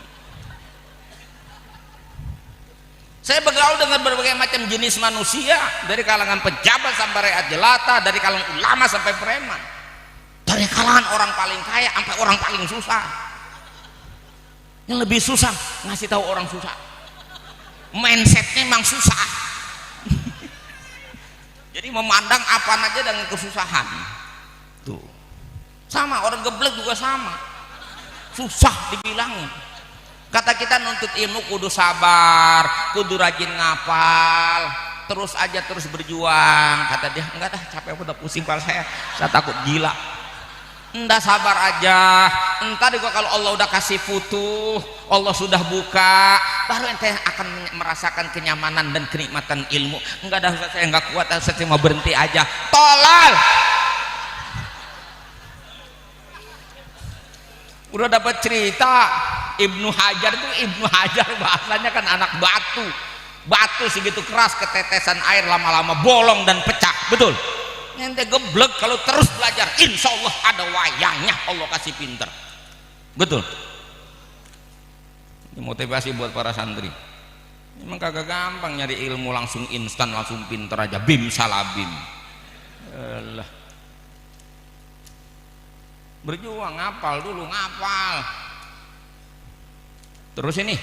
Saya bergaul dengan berbagai macam jenis manusia, dari kalangan pejabat sampai rakyat jelata, dari kalangan ulama sampai preman, dari kalangan orang paling kaya sampai orang paling susah. Yang lebih susah ngasih tahu orang susah, mindsetnya memang susah. Jadi memandang apa aja dengan kesusahan. Tuh, sama orang geblek juga sama, susah dibilangin. Kata kita nuntut ilmu kudu sabar, kudu rajin ngapal, terus aja terus berjuang. Kata dia, enggak dah, capek, udah pusing kepala saya takut gila. Enggak, sabar aja, entar juga kalau Allah udah kasih futuh, Allah sudah buka, baru ente akan merasakan kenyamanan dan kenikmatan ilmu. Enggak dah, saya enggak kuat, saya mau berhenti aja. Tolol. Udah dapat cerita Ibnu Hajar itu, Ibnu Hajar bahasanya kan anak batu segitu keras, ketetesan air lama-lama bolong dan pecah, betul. Ente geblek kalau terus belajar, insya Allah ada wayahnya Allah kasih pinter, betul. Ini motivasi buat para santri. Emang kagak gampang nyari ilmu langsung instan, langsung pinter aja, bim salabim. Alah. Berjuang, ngapal dulu, ngapal. Terus ini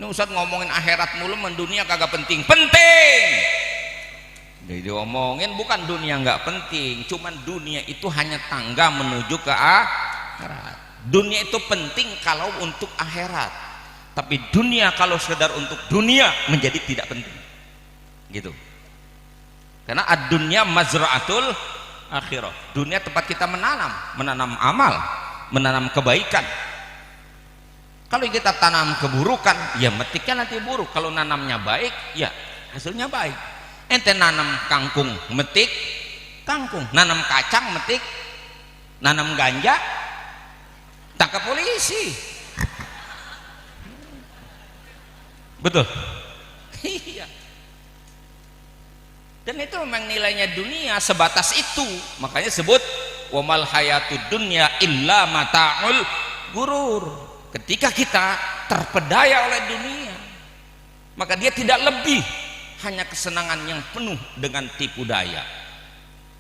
Ustadz ngomongin akhirat mulu, mendunia kagak penting. Jadi diomongin bukan dunia nggak penting, cuman dunia itu hanya tangga menuju ke akhirat. Dunia itu penting kalau untuk akhirat, tapi dunia kalau sekedar untuk dunia menjadi tidak penting, gitu. Karena ad-dunya mazra'atul akhirah. Dunia tempat kita menanam amal, menanam kebaikan. Kalau kita tanam keburukan, ya metiknya nanti buruk. Kalau nanamnya baik, ya hasilnya baik. Ente nanam kangkung, metik kangkung. Nanam kacang, metik. Nanam ganja, tangkap polisi. Betul. Iya. Dan itu memang nilainya dunia sebatas itu. Makanya sebut wamal hayatud dunya illa mata'ul gurur. Ketika kita terpedaya oleh dunia, maka dia tidak lebih hanya kesenangan yang penuh dengan tipu daya.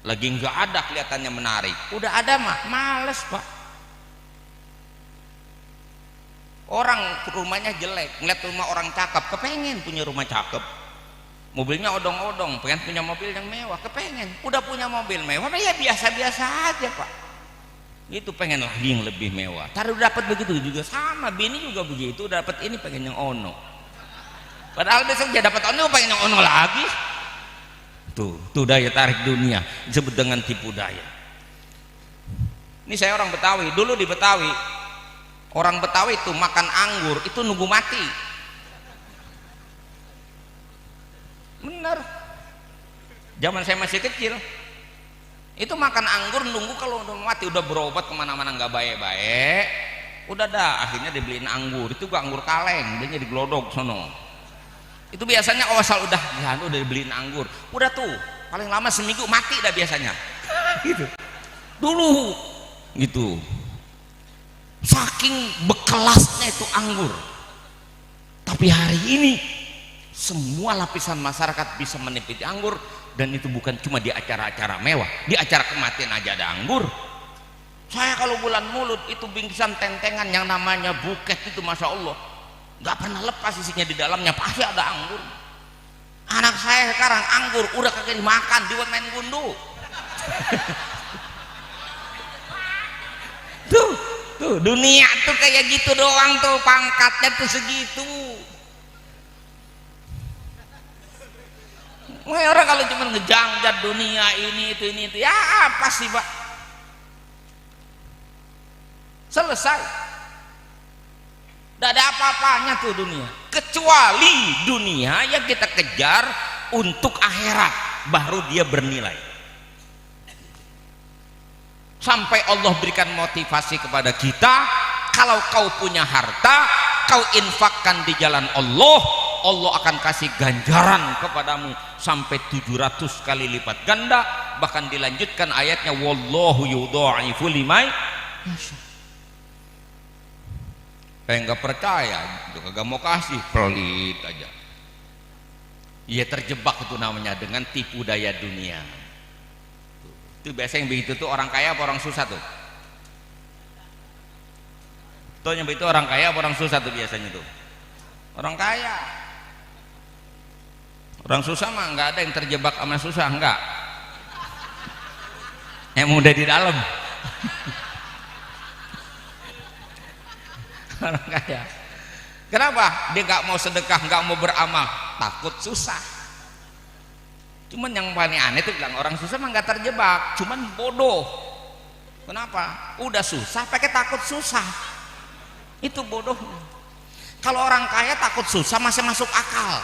Lagi nggak ada kelihatannya menarik, udah ada mah males, Pak. Orang rumahnya jelek, ngeliat rumah orang cakep, kepengen punya rumah cakep. Mobilnya odong-odong, pengen punya mobil yang mewah, kepengen. Udah punya mobil mewah, ya biasa-biasa aja, Pak. Itu pengen lagi yang lebih mewah. Taruh dapat begitu juga sama, bini juga begitu, dapat ini pengen yang ono. Padahal besok dia dapat ono, pengen yang ono lagi. Tuh daya tarik dunia disebut dengan tipu daya. Ini saya orang Betawi, dulu di Betawi, orang Betawi itu makan anggur itu nunggu mati. Bener, zaman saya masih kecil itu makan anggur nunggu kalau udah mati, udah berobat kemana-mana nggak baik-baik, udah dah akhirnya dibeliin anggur. Itu gua anggur kaleng, dia di Glodok sono. Itu biasanya asal udah dibeliin anggur, udah tuh paling lama seminggu mati dah biasanya. Gitu dulu, gitu, saking bekelasnya itu anggur. Tapi hari ini semua lapisan masyarakat bisa menikmati anggur, dan itu bukan cuma di acara-acara mewah, di acara kematian aja ada anggur. Saya kalau bulan mulut itu bingkisan tentengan yang namanya buket itu, masya Allah, nggak pernah lepas isinya, di dalamnya pasti ada anggur. Anak saya sekarang anggur udah kagak dimakan, dibuat main gundu. tuh dunia tuh kayak gitu doang tuh, pangkatnya tuh segitu. Wah, orang kalau cuma ngejangjat dunia ini itu ya apa sih, Pak? Selesai. Tidak ada apa-apanya tuh dunia, kecuali dunia yang kita kejar untuk akhirat, baru dia bernilai. Sampai Allah berikan motivasi kepada kita, kalau kau punya harta, kau infakkan di jalan Allah, Allah akan kasih ganjaran kepadamu sampai 700 kali lipat ganda, bahkan dilanjutkan ayatnya wallahu yudha'ifu liman yasha. Kayak nggak percaya, kagak mau kasih, pelit aja. Ia terjebak itu namanya dengan tipu daya dunia. Itu biasa yang begitu tuh orang kaya apa orang susah tuh? Tuh yang begitu orang kaya apa orang susah tuh biasanya tuh? Orang kaya. Orang susah mah nggak ada yang terjebak sama susah, enggak. Yang udah di dalam. Orang kaya. Kenapa? Dia nggak mau sedekah, nggak mau beramal, takut susah. Cuman yang paling aneh tuh bilang orang susah mah nggak terjebak, cuman bodoh. Kenapa? Udah susah pakai takut susah. Itu bodohnya. Kalau orang kaya takut susah masih masuk akal.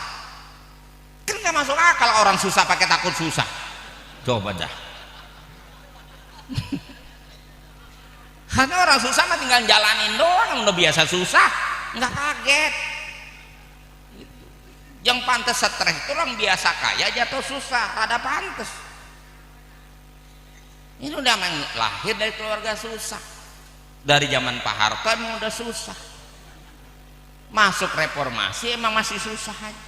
Kan nggak masuk akal orang susah pakai takut susah. Coba dah. Karena orang susah mah tinggal jalanin doang, udah biasa susah, nggak kaget. Yang pantas stres itu orang biasa kaya jatuh susah, rada pantas. Ini udah lahir dari keluarga susah, dari zaman Pak Harto emang udah susah, masuk reformasi emang masih susah aja,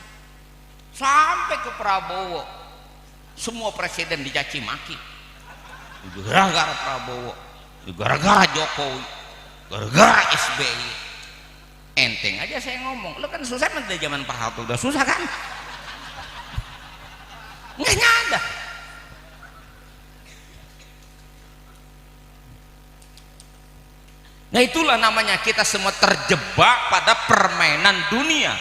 sampai ke Prabowo semua presiden dicaci maki, gara-gara Prabowo, gara-gara Jokowi, gara-gara SBY. Enteng aja saya ngomong, lo kan susah dari zaman Pak Harto udah susah kan, nggak nyada. Nah itulah namanya kita semua terjebak pada permainan dunia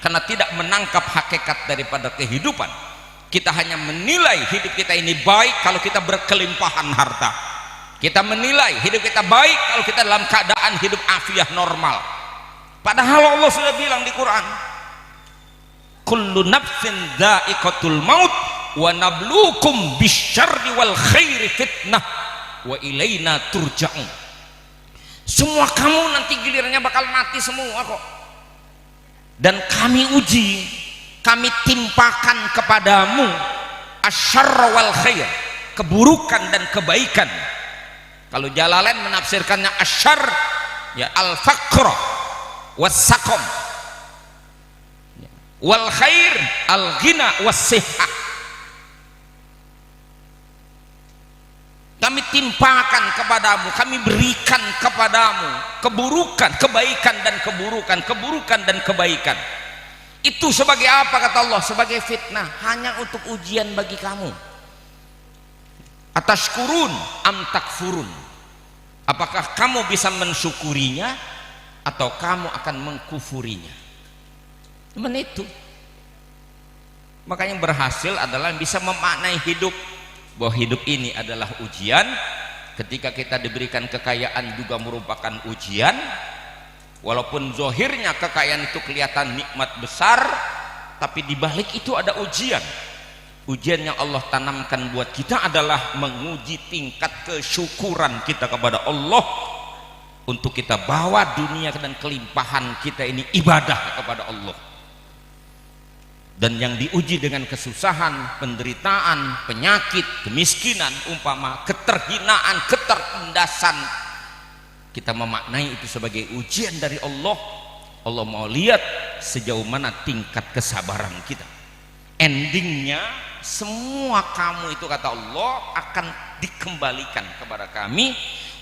karena tidak menangkap hakikat daripada kehidupan. Kita hanya menilai hidup kita ini baik kalau kita berkelimpahan harta. Kita menilai hidup kita baik kalau kita dalam keadaan hidup afiah normal. Padahal Allah sudah bilang di Quran, kullu nafsin dha'iqatul maut wa nabluukum bisyarri wal khairi fitnah wa ilaina turja'un. Semua kamu nanti gilirannya bakal mati semua kok, dan kami uji, kami timpakan kepadamu asyarra wal khair, keburukan dan kebaikan. Kalau Jalalain menafsirkannya asyar ya al-faqra was-saqam, wal khair al-ghina was-sihhah. Kami timpakan kepadamu, kami berikan kepadamu keburukan, kebaikan dan keburukan, keburukan dan kebaikan. Itu sebagai apa kata Allah? Sebagai fitnah, hanya untuk ujian bagi kamu. Atashkurun am takfurun. Apakah kamu bisa mensyukurinya atau kamu akan mengkufurinya? Cuman itu. Makanya berhasil adalah bisa memaknai hidup, bahwa hidup ini adalah ujian. Ketika kita diberikan kekayaan juga merupakan ujian, walaupun zohirnya kekayaan itu kelihatan nikmat besar, tapi dibalik itu ada ujian. Ujian yang Allah tanamkan buat kita adalah menguji tingkat kesyukuran kita kepada Allah, untuk kita bawa dunia dan kelimpahan kita ini ibadah kepada Allah. Dan yang diuji dengan kesusahan, penderitaan, penyakit, kemiskinan, umpama keterhinaan, ketertindasan, kita memaknai itu sebagai ujian dari Allah. Allah mau lihat sejauh mana tingkat kesabaran kita. Endingnya semua kamu itu kata Allah akan dikembalikan kepada kami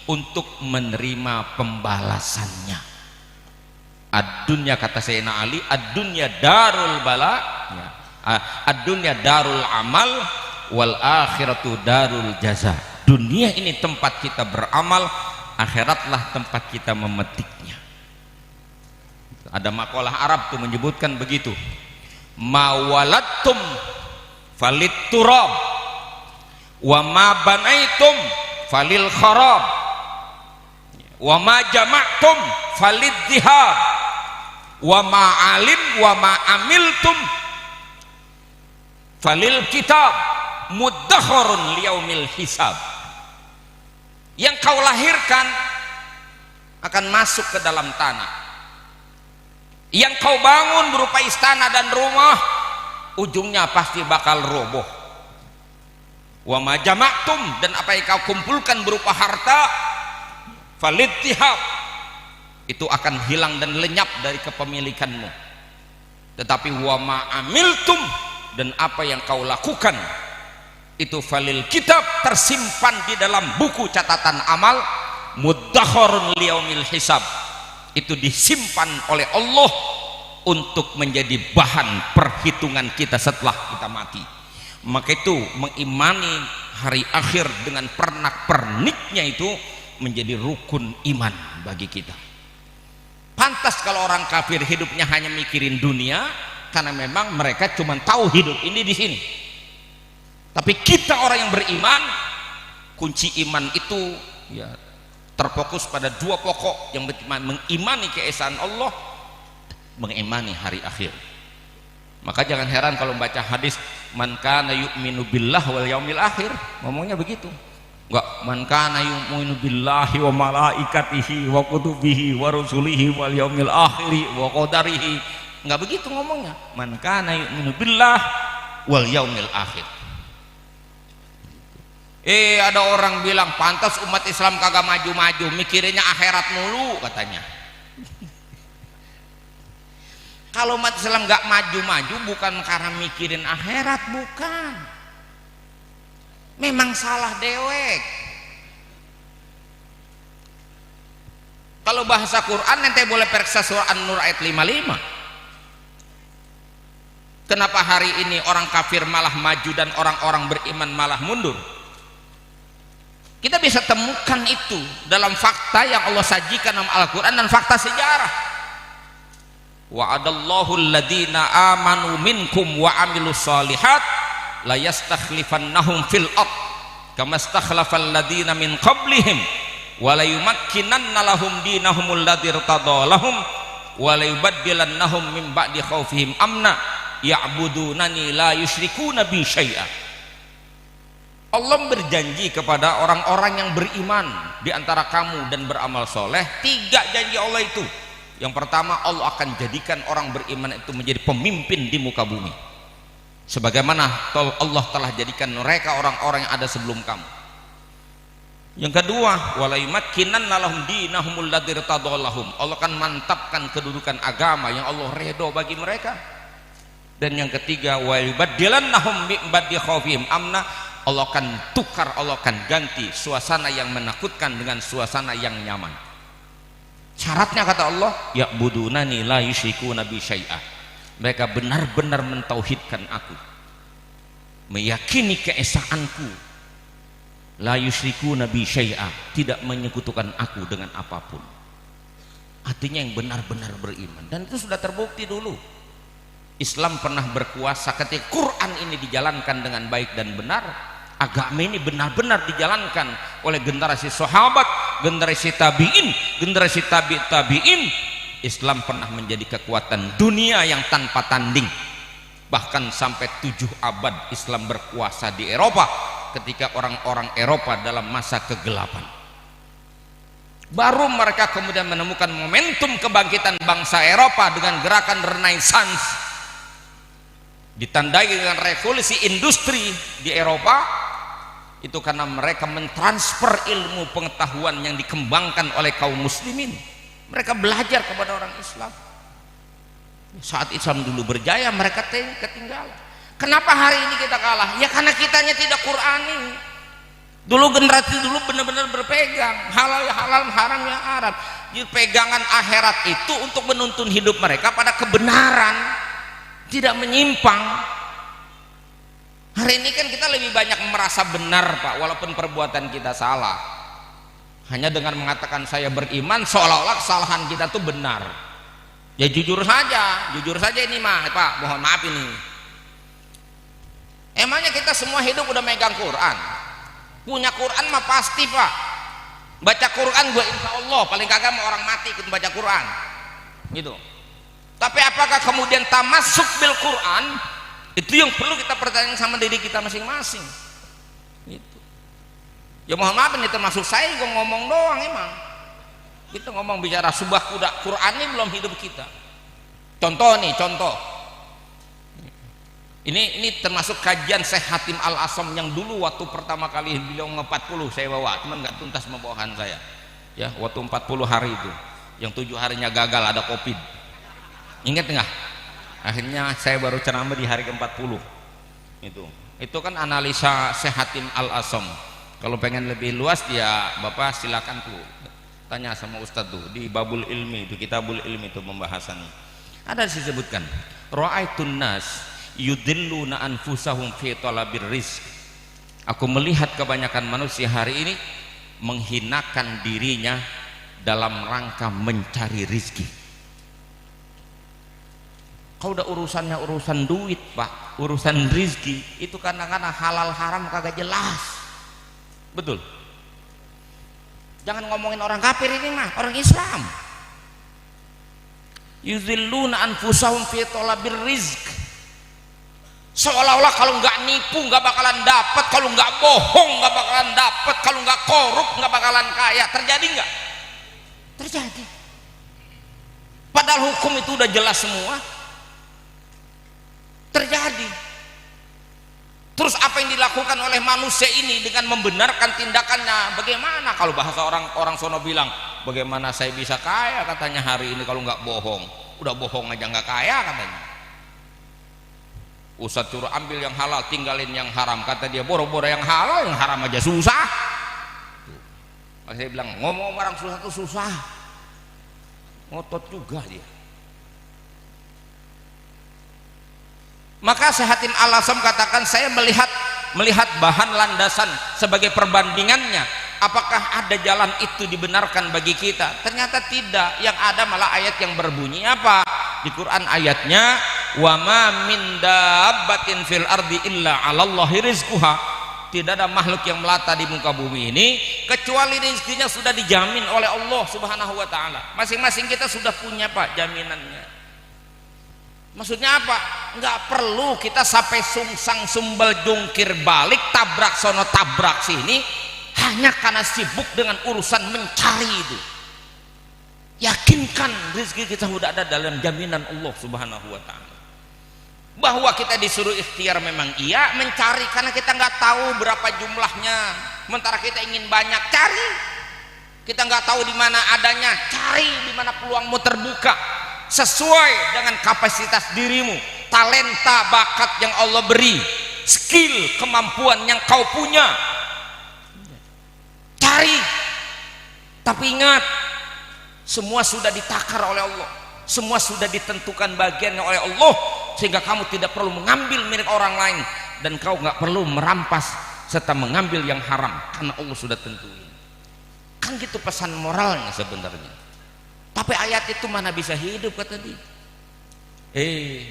untuk menerima pembalasannya. Ad-dunya kata Sayyidina Ali, ad-dunya darul bala, ad-dunya darul amal, wal akhiratu darul jaza. Dunia ini tempat kita beramal, akhiratlah tempat kita memetiknya. Ada makalah Arab tuh menyebutkan begitu, ma waladtum falit turab wa ma banaitum falil kharab wa ma jama'tum falid dhihab wa ma alim wa ma amiltum falil kitab muddakharun liyaumil hisab. Yang kau lahirkan akan masuk ke dalam tanah, yang kau bangun berupa istana dan rumah ujungnya pasti bakal roboh. wa ma jama'tum, dan apa yang kau kumpulkan berupa harta, falittihab, itu akan hilang dan lenyap dari kepemilikanmu. Tetapi wa ma amiltum, dan apa yang kau lakukan itu falil kitab, tersimpan di dalam buku catatan amal, muddakharun liyaumil hisab, itu disimpan oleh Allah untuk menjadi bahan perhitungan kita setelah kita mati. Maka itu mengimani hari akhir dengan pernak-perniknya itu menjadi rukun iman bagi kita. Pantas kalau orang kafir hidupnya hanya mikirin dunia, karena memang mereka cuma tahu hidup ini di sini. Tapi kita orang yang beriman, kunci iman itu ya terfokus pada dua pokok yang mengimani keesaan Allah, mengimani hari akhir. Maka jangan heran kalau membaca hadis man kana yu'minu billah wal yaumil akhir, ngomongnya begitu. Enggak man kana yu'minu billahi wa malaikatihi wa kutubihi wa rusulihi wal yaumil akhir wa qadarihi. Enggak begitu ngomongnya. Man kana yu'minu billah wal yaumil akhir. Ada orang bilang pantas umat Islam kagak maju-maju, mikirinnya akhirat mulu katanya. Kalau umat Islam nggak maju-maju bukan karena mikirin akhirat, bukan. Memang salah dewek. Kalau bahasa Quran nanti boleh periksa surah An-Nur ayat 55. Kenapa hari ini orang kafir malah maju dan orang-orang beriman malah mundur? Kita bisa temukan itu dalam fakta yang Allah sajikan dalam Al-Quran dan fakta sejarah. Wa'adallahu alladhina amanu minkum wa amilus solihat la yastakhlifannahum fil ard kama istakhlafal ladhina min qablihim wa la yumakkinanna lahum dinahum alladhi irtada lahum wa la yubaddilannahum min ba'di khawfihim amna ya'budunani la yusyrikuna bi syai'a. Allah berjanji kepada orang-orang yang beriman di antara kamu dan beramal soleh, 3 janji Allah itu. Yang pertama, Allah akan jadikan orang beriman itu menjadi pemimpin di muka bumi, sebagaimana Allah telah jadikan mereka orang-orang yang ada sebelum kamu. Yang kedua, wala yumakkinanna lahum dinahumul ladzi irtada lahum, Allah akan mantapkan kedudukan agama yang Allah redho bagi mereka. Dan yang ketiga, wa yubaddilannahum min ba'di khaufihim amna, Allah akan tukar, Allah akan ganti suasana yang menakutkan dengan suasana yang nyaman. Syaratnya kata Allah, ya'budunani la yusyrikuna bi syai'a, mereka benar-benar mentauhidkan aku, meyakini keesaanku, la yusyrikuna bi syai'a, tidak menyekutukan aku dengan apapun. Artinya yang benar-benar beriman, dan itu sudah terbukti dulu. Islam pernah berkuasa ketika Quran ini dijalankan dengan baik dan benar. Agama ini benar-benar dijalankan oleh generasi sahabat, generasi tabi'in, generasi tabi'in. Islam pernah menjadi kekuatan dunia yang tanpa tanding. Bahkan sampai 7 abad Islam berkuasa di Eropa ketika orang-orang Eropa dalam masa kegelapan. Baru mereka kemudian menemukan momentum kebangkitan bangsa Eropa dengan gerakan Renaissance, ditandai dengan revolusi industri di Eropa. Itu karena mereka mentransfer ilmu pengetahuan yang dikembangkan oleh kaum muslimin. Mereka belajar kepada orang Islam. Saat Islam dulu berjaya, mereka ketinggalan. Kenapa hari ini kita kalah? Ya karena kitanya tidak Qurani. Dulu generasi dulu benar-benar berpegang halal ya halal, haram ya haram. Jadi pegangan akhirat itu untuk menuntun hidup mereka pada kebenaran, tidak menyimpang. Hari ini kan kita lebih banyak merasa benar Pak, walaupun perbuatan kita salah. Hanya dengan mengatakan saya beriman, seolah-olah kesalahan kita tuh benar. Ya jujur saja ini mah Pak, mohon maaf ini. Emangnya kita semua hidup udah megang Quran? Punya Quran mah pasti Pak. Baca Quran gue insya Allah paling kagak mau orang mati ikut baca Quran gitu. Tapi apakah kemudian tamasuk bil Quran? Itu yang perlu kita pertanyakan sama diri kita masing-masing gitu. Ya mohon maaf ini termasuk saya gue ngomong doang, emang kita ngomong bicara subah kuda Quran ini belum hidup kita. Contoh Ini termasuk kajian Syekh Hatim Al-Asam yang dulu waktu pertama kali beliau 40 saya bawa, cuman nggak tuntas membawahan saya. Ya, waktu 40 hari itu, yang 7 harinya gagal ada Covid. Ingat nggak? Akhirnya saya baru ceramah di hari ke-40. Itu kan analisa Syekh Hatim Al-Asam. Kalau pengen lebih luas ya Bapak silakan tuh tanya sama Ustadz tuh di Babul Ilmi itu, Kitabul Ilmi itu pembahasannya. Ada disebutkan, ra'aitun nas yudilluna anfusahum fi talabir rizq. Aku melihat kebanyakan manusia hari ini menghinakan dirinya dalam rangka mencari rizki. Kalau udah urusannya urusan duit Pak, urusan rizki itu kadang-kadang halal haram kagak jelas. Betul. Jangan ngomongin orang kafir ini mah, orang Islam. Yudilluna anfusahum fi talabir rizq. Seolah-olah kalau nggak nipu nggak bakalan dapat, kalau nggak bohong nggak bakalan dapat, kalau nggak korup nggak bakalan kaya. Terjadi nggak? Terjadi. Padahal hukum itu udah jelas semua. Terjadi. Terus apa yang dilakukan oleh manusia ini dengan membenarkan tindakannya? Bagaimana kalau bahasa orang sono bilang, bagaimana saya bisa kaya katanya hari ini kalau nggak bohong? Udah bohong aja nggak kaya katanya. Ustadz suruh ambil yang halal, tinggalin yang haram. Kata dia, boro-boro yang halal, yang haram aja susah. Maka saya bilang, ngomong orang susah itu susah. Ngotot juga dia. Maka Syekh Hatim Al-Asam katakan, saya melihat bahan landasan sebagai perbandingannya. Apakah ada jalan itu dibenarkan bagi kita? Ternyata tidak. Yang ada malah ayat yang berbunyi apa? Di Quran ayatnya, wa ma min dabbatin fil ardi illa 'alallahi rizquha. Tidak ada makhluk yang melata di muka bumi ini kecuali rezekinya sudah dijamin oleh Allah Subhanahu wa taala. Masing-masing kita sudah punya Pak jaminannya. Maksudnya apa? Enggak perlu kita sampai sungsang sumbel jungkir balik, tabrak sono tabrak sini hanya karena sibuk dengan urusan mencari itu. Yakinkan rezeki kita sudah ada dalam jaminan Allah Subhanahu wa taala. Bahwa kita disuruh ikhtiar memang iya, mencari karena kita nggak tahu berapa jumlahnya. Sementara kita ingin banyak, cari. Kita nggak tahu di mana adanya, cari di mana peluangmu terbuka sesuai dengan kapasitas dirimu, talenta, bakat yang Allah beri, skill, kemampuan yang kau punya. Cari. Tapi ingat, semua sudah ditakar oleh Allah, semua sudah ditentukan bagiannya oleh Allah, sehingga kamu tidak perlu mengambil milik orang lain dan kau nggak perlu merampas serta mengambil yang haram karena Allah sudah tentuin. Kan gitu pesan moralnya sebenarnya. Tapi ayat itu mana bisa hidup kata dia.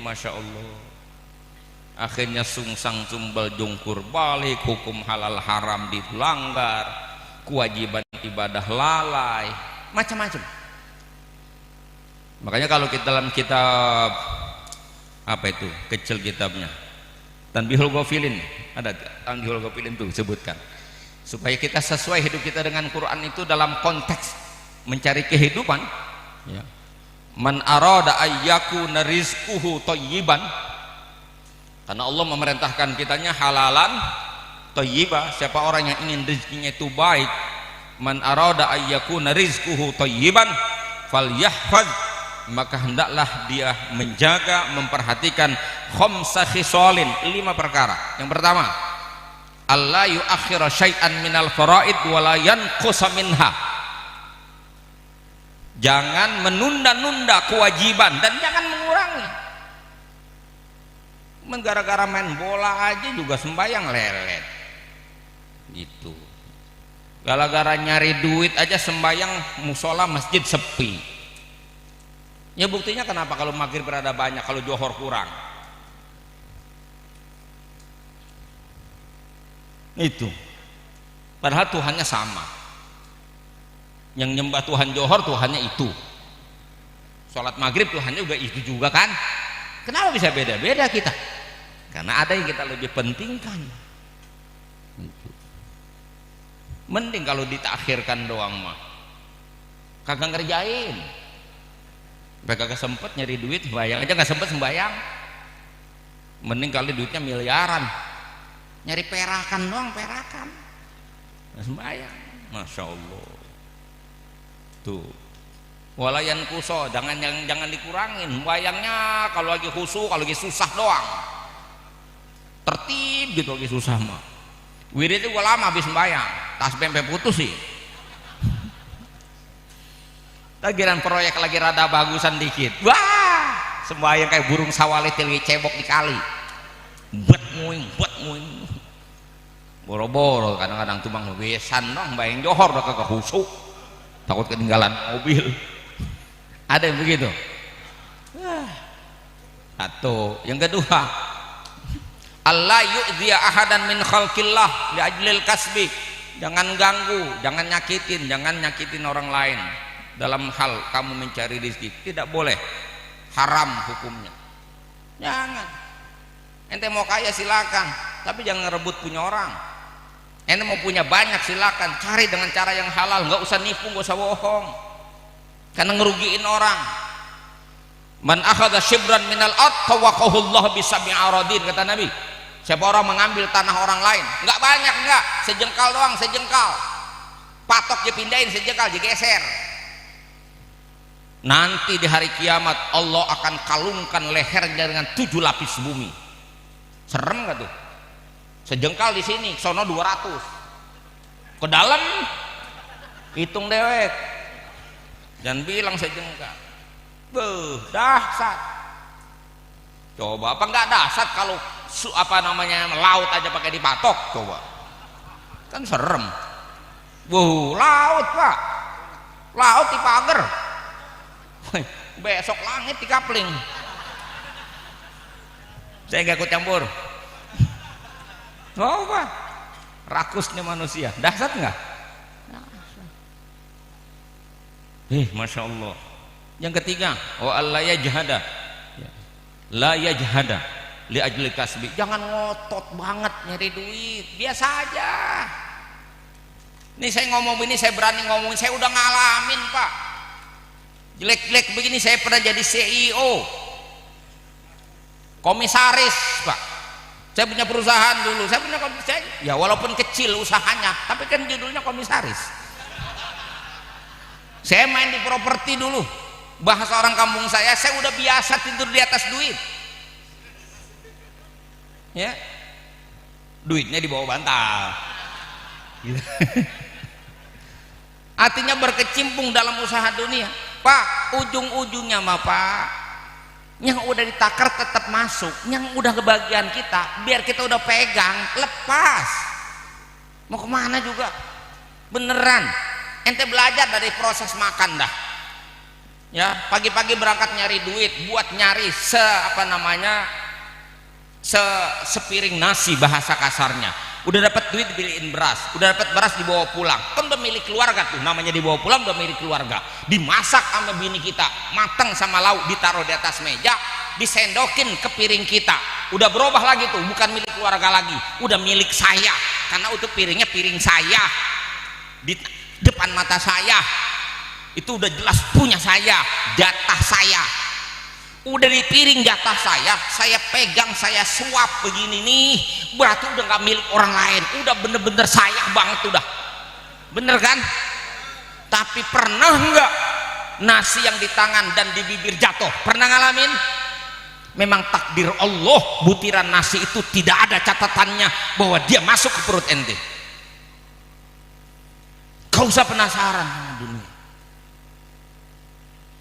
Masya Allah. Akhirnya sungsang sumbal jungkur balik, hukum halal haram dilanggar, kewajiban ibadah lalai, macam-macam. Makanya kalau kita dalam kitab apa itu kecil kitabnya Tanbihul Ghafilin, ada Tanbihul Ghafilin tuh sebutkan supaya kita sesuai hidup kita dengan Quran itu dalam konteks mencari kehidupan ya. Man arada ayyakuna rizquhu thayyiban, karena Allah memerintahkan kitanya halalan thayyibah. Siapa orang yang ingin rezekinya itu baik, man arada ayyakuna rizquhu thayyiban falyahfaz, maka hendaklah dia menjaga, memperhatikan khamsa khisalin, 5 perkara. Yang pertama, alla yuakhira syai'an minal faraid wa la yanqusa minha. Jangan menunda-nunda kewajiban dan jangan mengurangi. Gara-gara main bola aja juga sembahyang lelet. Gitu. Gara-gara nyari duit aja sembahyang musola masjid sepi. Ya buktinya kenapa kalau maghrib berada banyak, kalau johor kurang. Itu. Padahal Tuhannya sama. Yang nyembah Tuhan johor Tuhannya itu. Sholat maghrib Tuhannya juga itu juga kan. Kenapa bisa beda-beda kita? Karena ada yang kita lebih pentingkan. Mending kalau ditakhirkan doang mah, kagak ngerjain. Kagak sempet nyari duit, sembayang aja nggak sempet sembayang. Mending kali duitnya miliaran, nyari perakan doang, perakan sembahyang. Masya Allah tuh. Walayan kuso, jangan dikurangin bayangnya. Kalau lagi khusyuk, kalau lagi susah doang, tertib gitu. Lagi susah mah wirid itu gua lama habis sembahyang, tas pempe putus sih. Tagiran proyek lagi rada bagusan dikit, wah sembahyang kayak burung sawalit yang cebok di kali, buat muing boro-boro. Kadang-kadang tuh bang wesan dong bayang johor udah kagak khusyuk, takut ketinggalan mobil. Ada yang begitu. Satu. Yang kedua, Allah yu'dhiya ahadan min khalqillah li ajlil kasbi. Jangan ganggu, jangan nyakitin orang lain dalam hal kamu mencari rezeki. Tidak boleh, haram hukumnya. Jangan. Ente mau kaya silakan, tapi jangan ngerebut punya orang. Ente mau punya banyak silakan, cari dengan cara yang halal, nggak usah nipu, nggak usah bohong, karena ngerugiin orang. Man akhadha shibran minal ard tawaqahu Allah bisab'i aradin, kata Nabi. Siapa orang mengambil tanah orang lain, nggak banyak, nggak sejengkal doang, sejengkal, patok dia pindahin, sejengkal digeser. Nanti di hari kiamat Allah akan kalungkan lehernya dengan 7 lapis bumi. Serem nggak tuh? Sejengkal di sini, sono 200, ke dalam hitung dewek, dan bilang sejengkal. Dahsyat. Coba apa nggak dahsyat kalau laut aja pakai dipatok, coba kan serem. Laut pak, laut dipager, besok langit dikapling. Saya nggak ikut campur. Oh pak, rakusnya manusia, dahsyat nggak? Masya Allah. Yang ketiga, wa alla yajhada, la yajhada li ajli kasbi. Jangan ngotot banget nyari duit, biasa aja. Ini saya ngomong ini, saya berani ngomongin, saya udah ngalamin pak. Jelek-jelek begini saya pernah jadi CEO, komisaris pak. Saya punya perusahaan dulu, saya punya komisaris, ya walaupun kecil usahanya, tapi kan judulnya komisaris. Saya main di properti dulu, bahasa orang kampung saya udah biasa tidur di atas duit, ya, duitnya di bawah bantal. Gitu. Artinya berkecimpung dalam usaha dunia, pak. Ujung-ujungnya mah pak, yang udah ditakar tetap masuk, yang udah kebagian kita, biar kita udah pegang, lepas. Mau kemana juga, beneran. Ente belajar dari proses makan dah. Ya, pagi-pagi berangkat nyari duit buat nyari sepiring nasi, bahasa kasarnya. Udah dapat duit dibeliin beras, udah dapat beras dibawa pulang, kan udah milik keluarga tuh, namanya dibawa pulang udah milik keluarga. Dimasak sama bini kita, matang sama lauk, ditaruh di atas meja, disendokin ke piring kita. Udah berubah lagi tuh, bukan milik keluarga lagi, udah milik saya, karena itu piringnya piring saya, di depan mata saya. Itu udah jelas punya saya, jatah saya. Udah di piring jatah saya pegang, saya suap begini nih, berarti udah nggak milik orang lain, udah bener-bener saya banget udah, bener kan? Tapi pernah nggak nasi yang di tangan dan di bibir jatuh? Pernah ngalamin? Memang takdir Allah, butiran nasi itu tidak ada catatannya bahwa dia masuk ke perut ente. Kau usah penasaran sama dunia,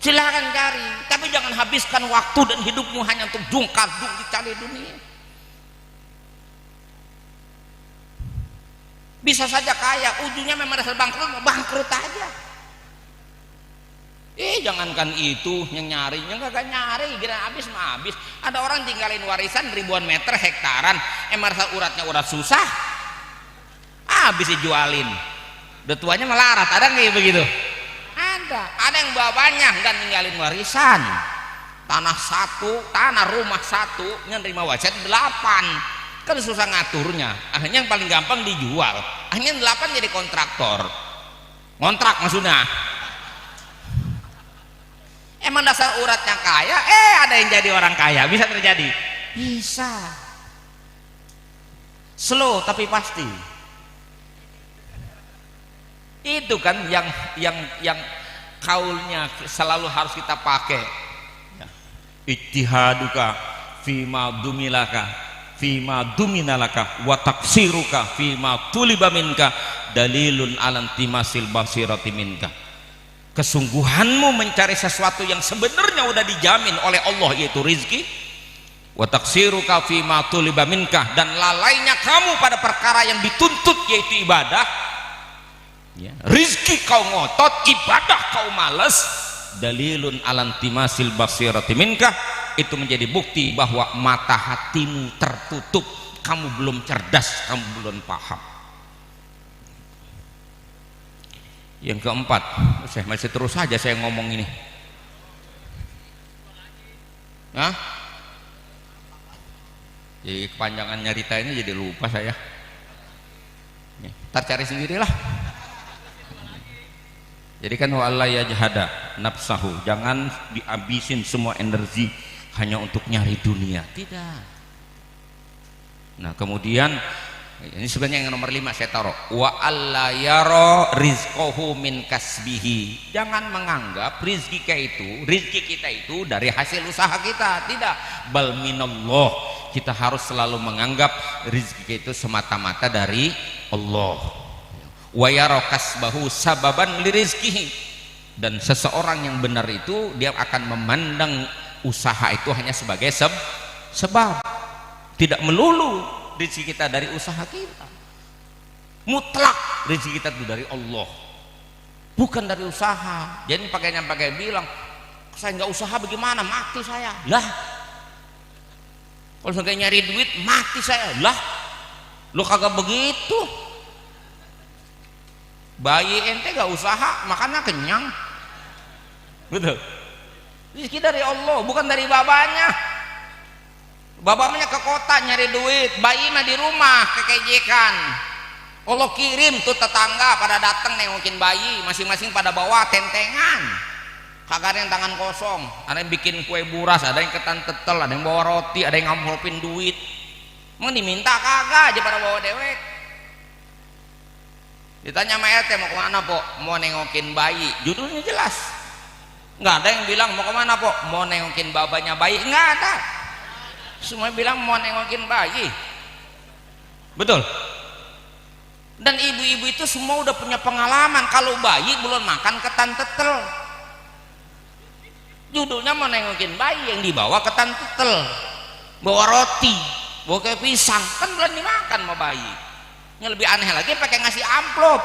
silahkan cari, tapi jangan habiskan waktu dan hidupmu hanya untuk dung-kadung dicari dunia. Bisa saja kaya, ujungnya memang dasar bangkrut aja. Jangankan itu yang nyari, yang gak nyari, kira habis mah habis. Ada orang tinggalin warisan ribuan meter, hektaran, rasa uratnya urat susah, habis dijualin. Udah tuanya melarat, ada nggak begitu? Ada yang bawa banyak kan ninggalin warisan, tanah rumah satu nerima warisan 8, kan susah ngaturnya. Akhirnya yang paling gampang dijual, akhirnya 8 jadi kontraktor, ngontrak maksudnya. Emang dasar uratnya kaya, ada yang jadi orang kaya, bisa terjadi. Bisa. Slow tapi pasti. Itu kan yang kaulnya selalu harus kita pakai. Ijtihaduka fima dumilaka fima duminalaka wa taksiruka fima tuliba minka dalilun alantimasil basirati minka. Kesungguhanmu mencari sesuatu yang sebenarnya udah dijamin oleh Allah, yaitu rizki. Wa taksiruka fima tuliba minka, dan lalainya kamu pada perkara yang dituntut, yaitu ibadah. Ya. Rizki kau ngotot, ibadah kau malas, dalilun alantimasil basirati minka, itu menjadi bukti bahwa mata hatimu tertutup, kamu belum cerdas, kamu belum paham. Yang keempat, saya masih terus saja saya ngomong ini. Hah? Jadi kepanjangan nyarita ini jadi lupa saya. Ntar cari sendirilah. Jadi kan wa'alla yajhada nafsahu, jangan dihabisin semua energi hanya untuk nyari dunia, tidak. Nah kemudian ini sebenarnya yang nomor 5 saya taruh, wa alla yara rizqahu min kasbihi, jangan menganggap rizki kita itu dari hasil usaha kita, tidak. Bal minallah, kita harus selalu menganggap rizki itu semata-mata dari Allah. Wa yara kasbahu sababan lirizkihi, dan seseorang yang benar itu dia akan memandang usaha itu hanya sebagai sebab, tidak melulu rezeki kita dari usaha kita. Mutlak rezeki kita itu dari Allah, bukan dari usaha. Jadi pakai bilang saya nggak usaha bagaimana, mati saya lah. Kalau saya nyari duit mati saya lah. Lo kagak begitu. Bayi ente gak usaha makannya kenyang, betul. Rezeki dari Allah, bukan dari babanya. Babanya ke kota nyari duit, bayi mah di rumah kekejekan. Allah kirim tuh tetangga pada datang nengokin bayi, masing-masing pada bawa tentengan, kagak ada yang tangan kosong. Ada yang bikin kue buras, ada yang ketan tetel, ada yang bawa roti, ada yang ngamplopin duit. Emang diminta kagak aja pada bawa dewek. Ditanya sama RT mau kemana po? Mau nengokin bayi, judulnya jelas. Nggak ada yang bilang mau kemana po? Mau nengokin babanya bayi, nggak ada. Semua bilang mau nengokin bayi, betul. Dan ibu-ibu itu semua udah punya pengalaman, kalau bayi belum makan ketan tetel, judulnya mau nengokin bayi, yang dibawa ketan tetel, bawa roti, bawa kayak pisang, kan belum dimakan sama bayi. Yang lebih aneh lagi pakai ngasih amplop.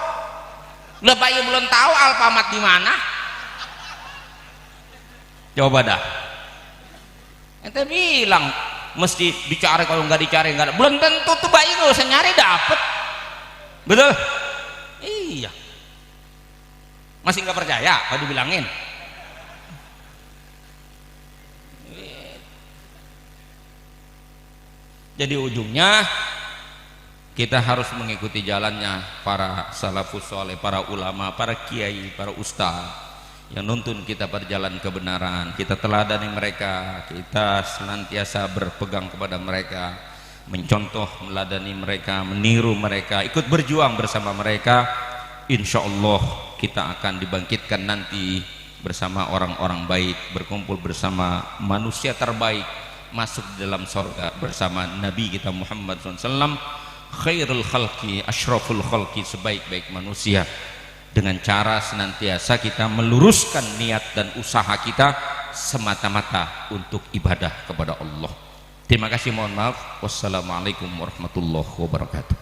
Lah bayi belum tahu Alfamart di mana. Coba dah. Ente bilang mesti dicari, kalau nggak dicari nggak ada. Belum tentu tuh bayi nggak usah nyari dapet. Betul? Iya. Masih nggak percaya kalau dibilangin? Jadi ujungnya kita harus mengikuti jalannya para salafus soleh, para ulama, para kiai, para ustaz yang nuntun kita berjalan kebenaran. Kita teladani mereka, kita senantiasa berpegang kepada mereka, mencontoh, meladani mereka, meniru mereka, ikut berjuang bersama mereka. Insya Allah kita akan dibangkitkan nanti bersama orang-orang baik, berkumpul bersama manusia terbaik, masuk di dalam surga bersama Nabi kita Muhammad SAW, khairul khalqi, asyraful khalqi, sebaik-baik manusia, dengan cara senantiasa kita meluruskan niat dan usaha kita semata-mata untuk ibadah kepada Allah. Terima kasih, mohon maaf. Wassalamualaikum warahmatullahi wabarakatuh.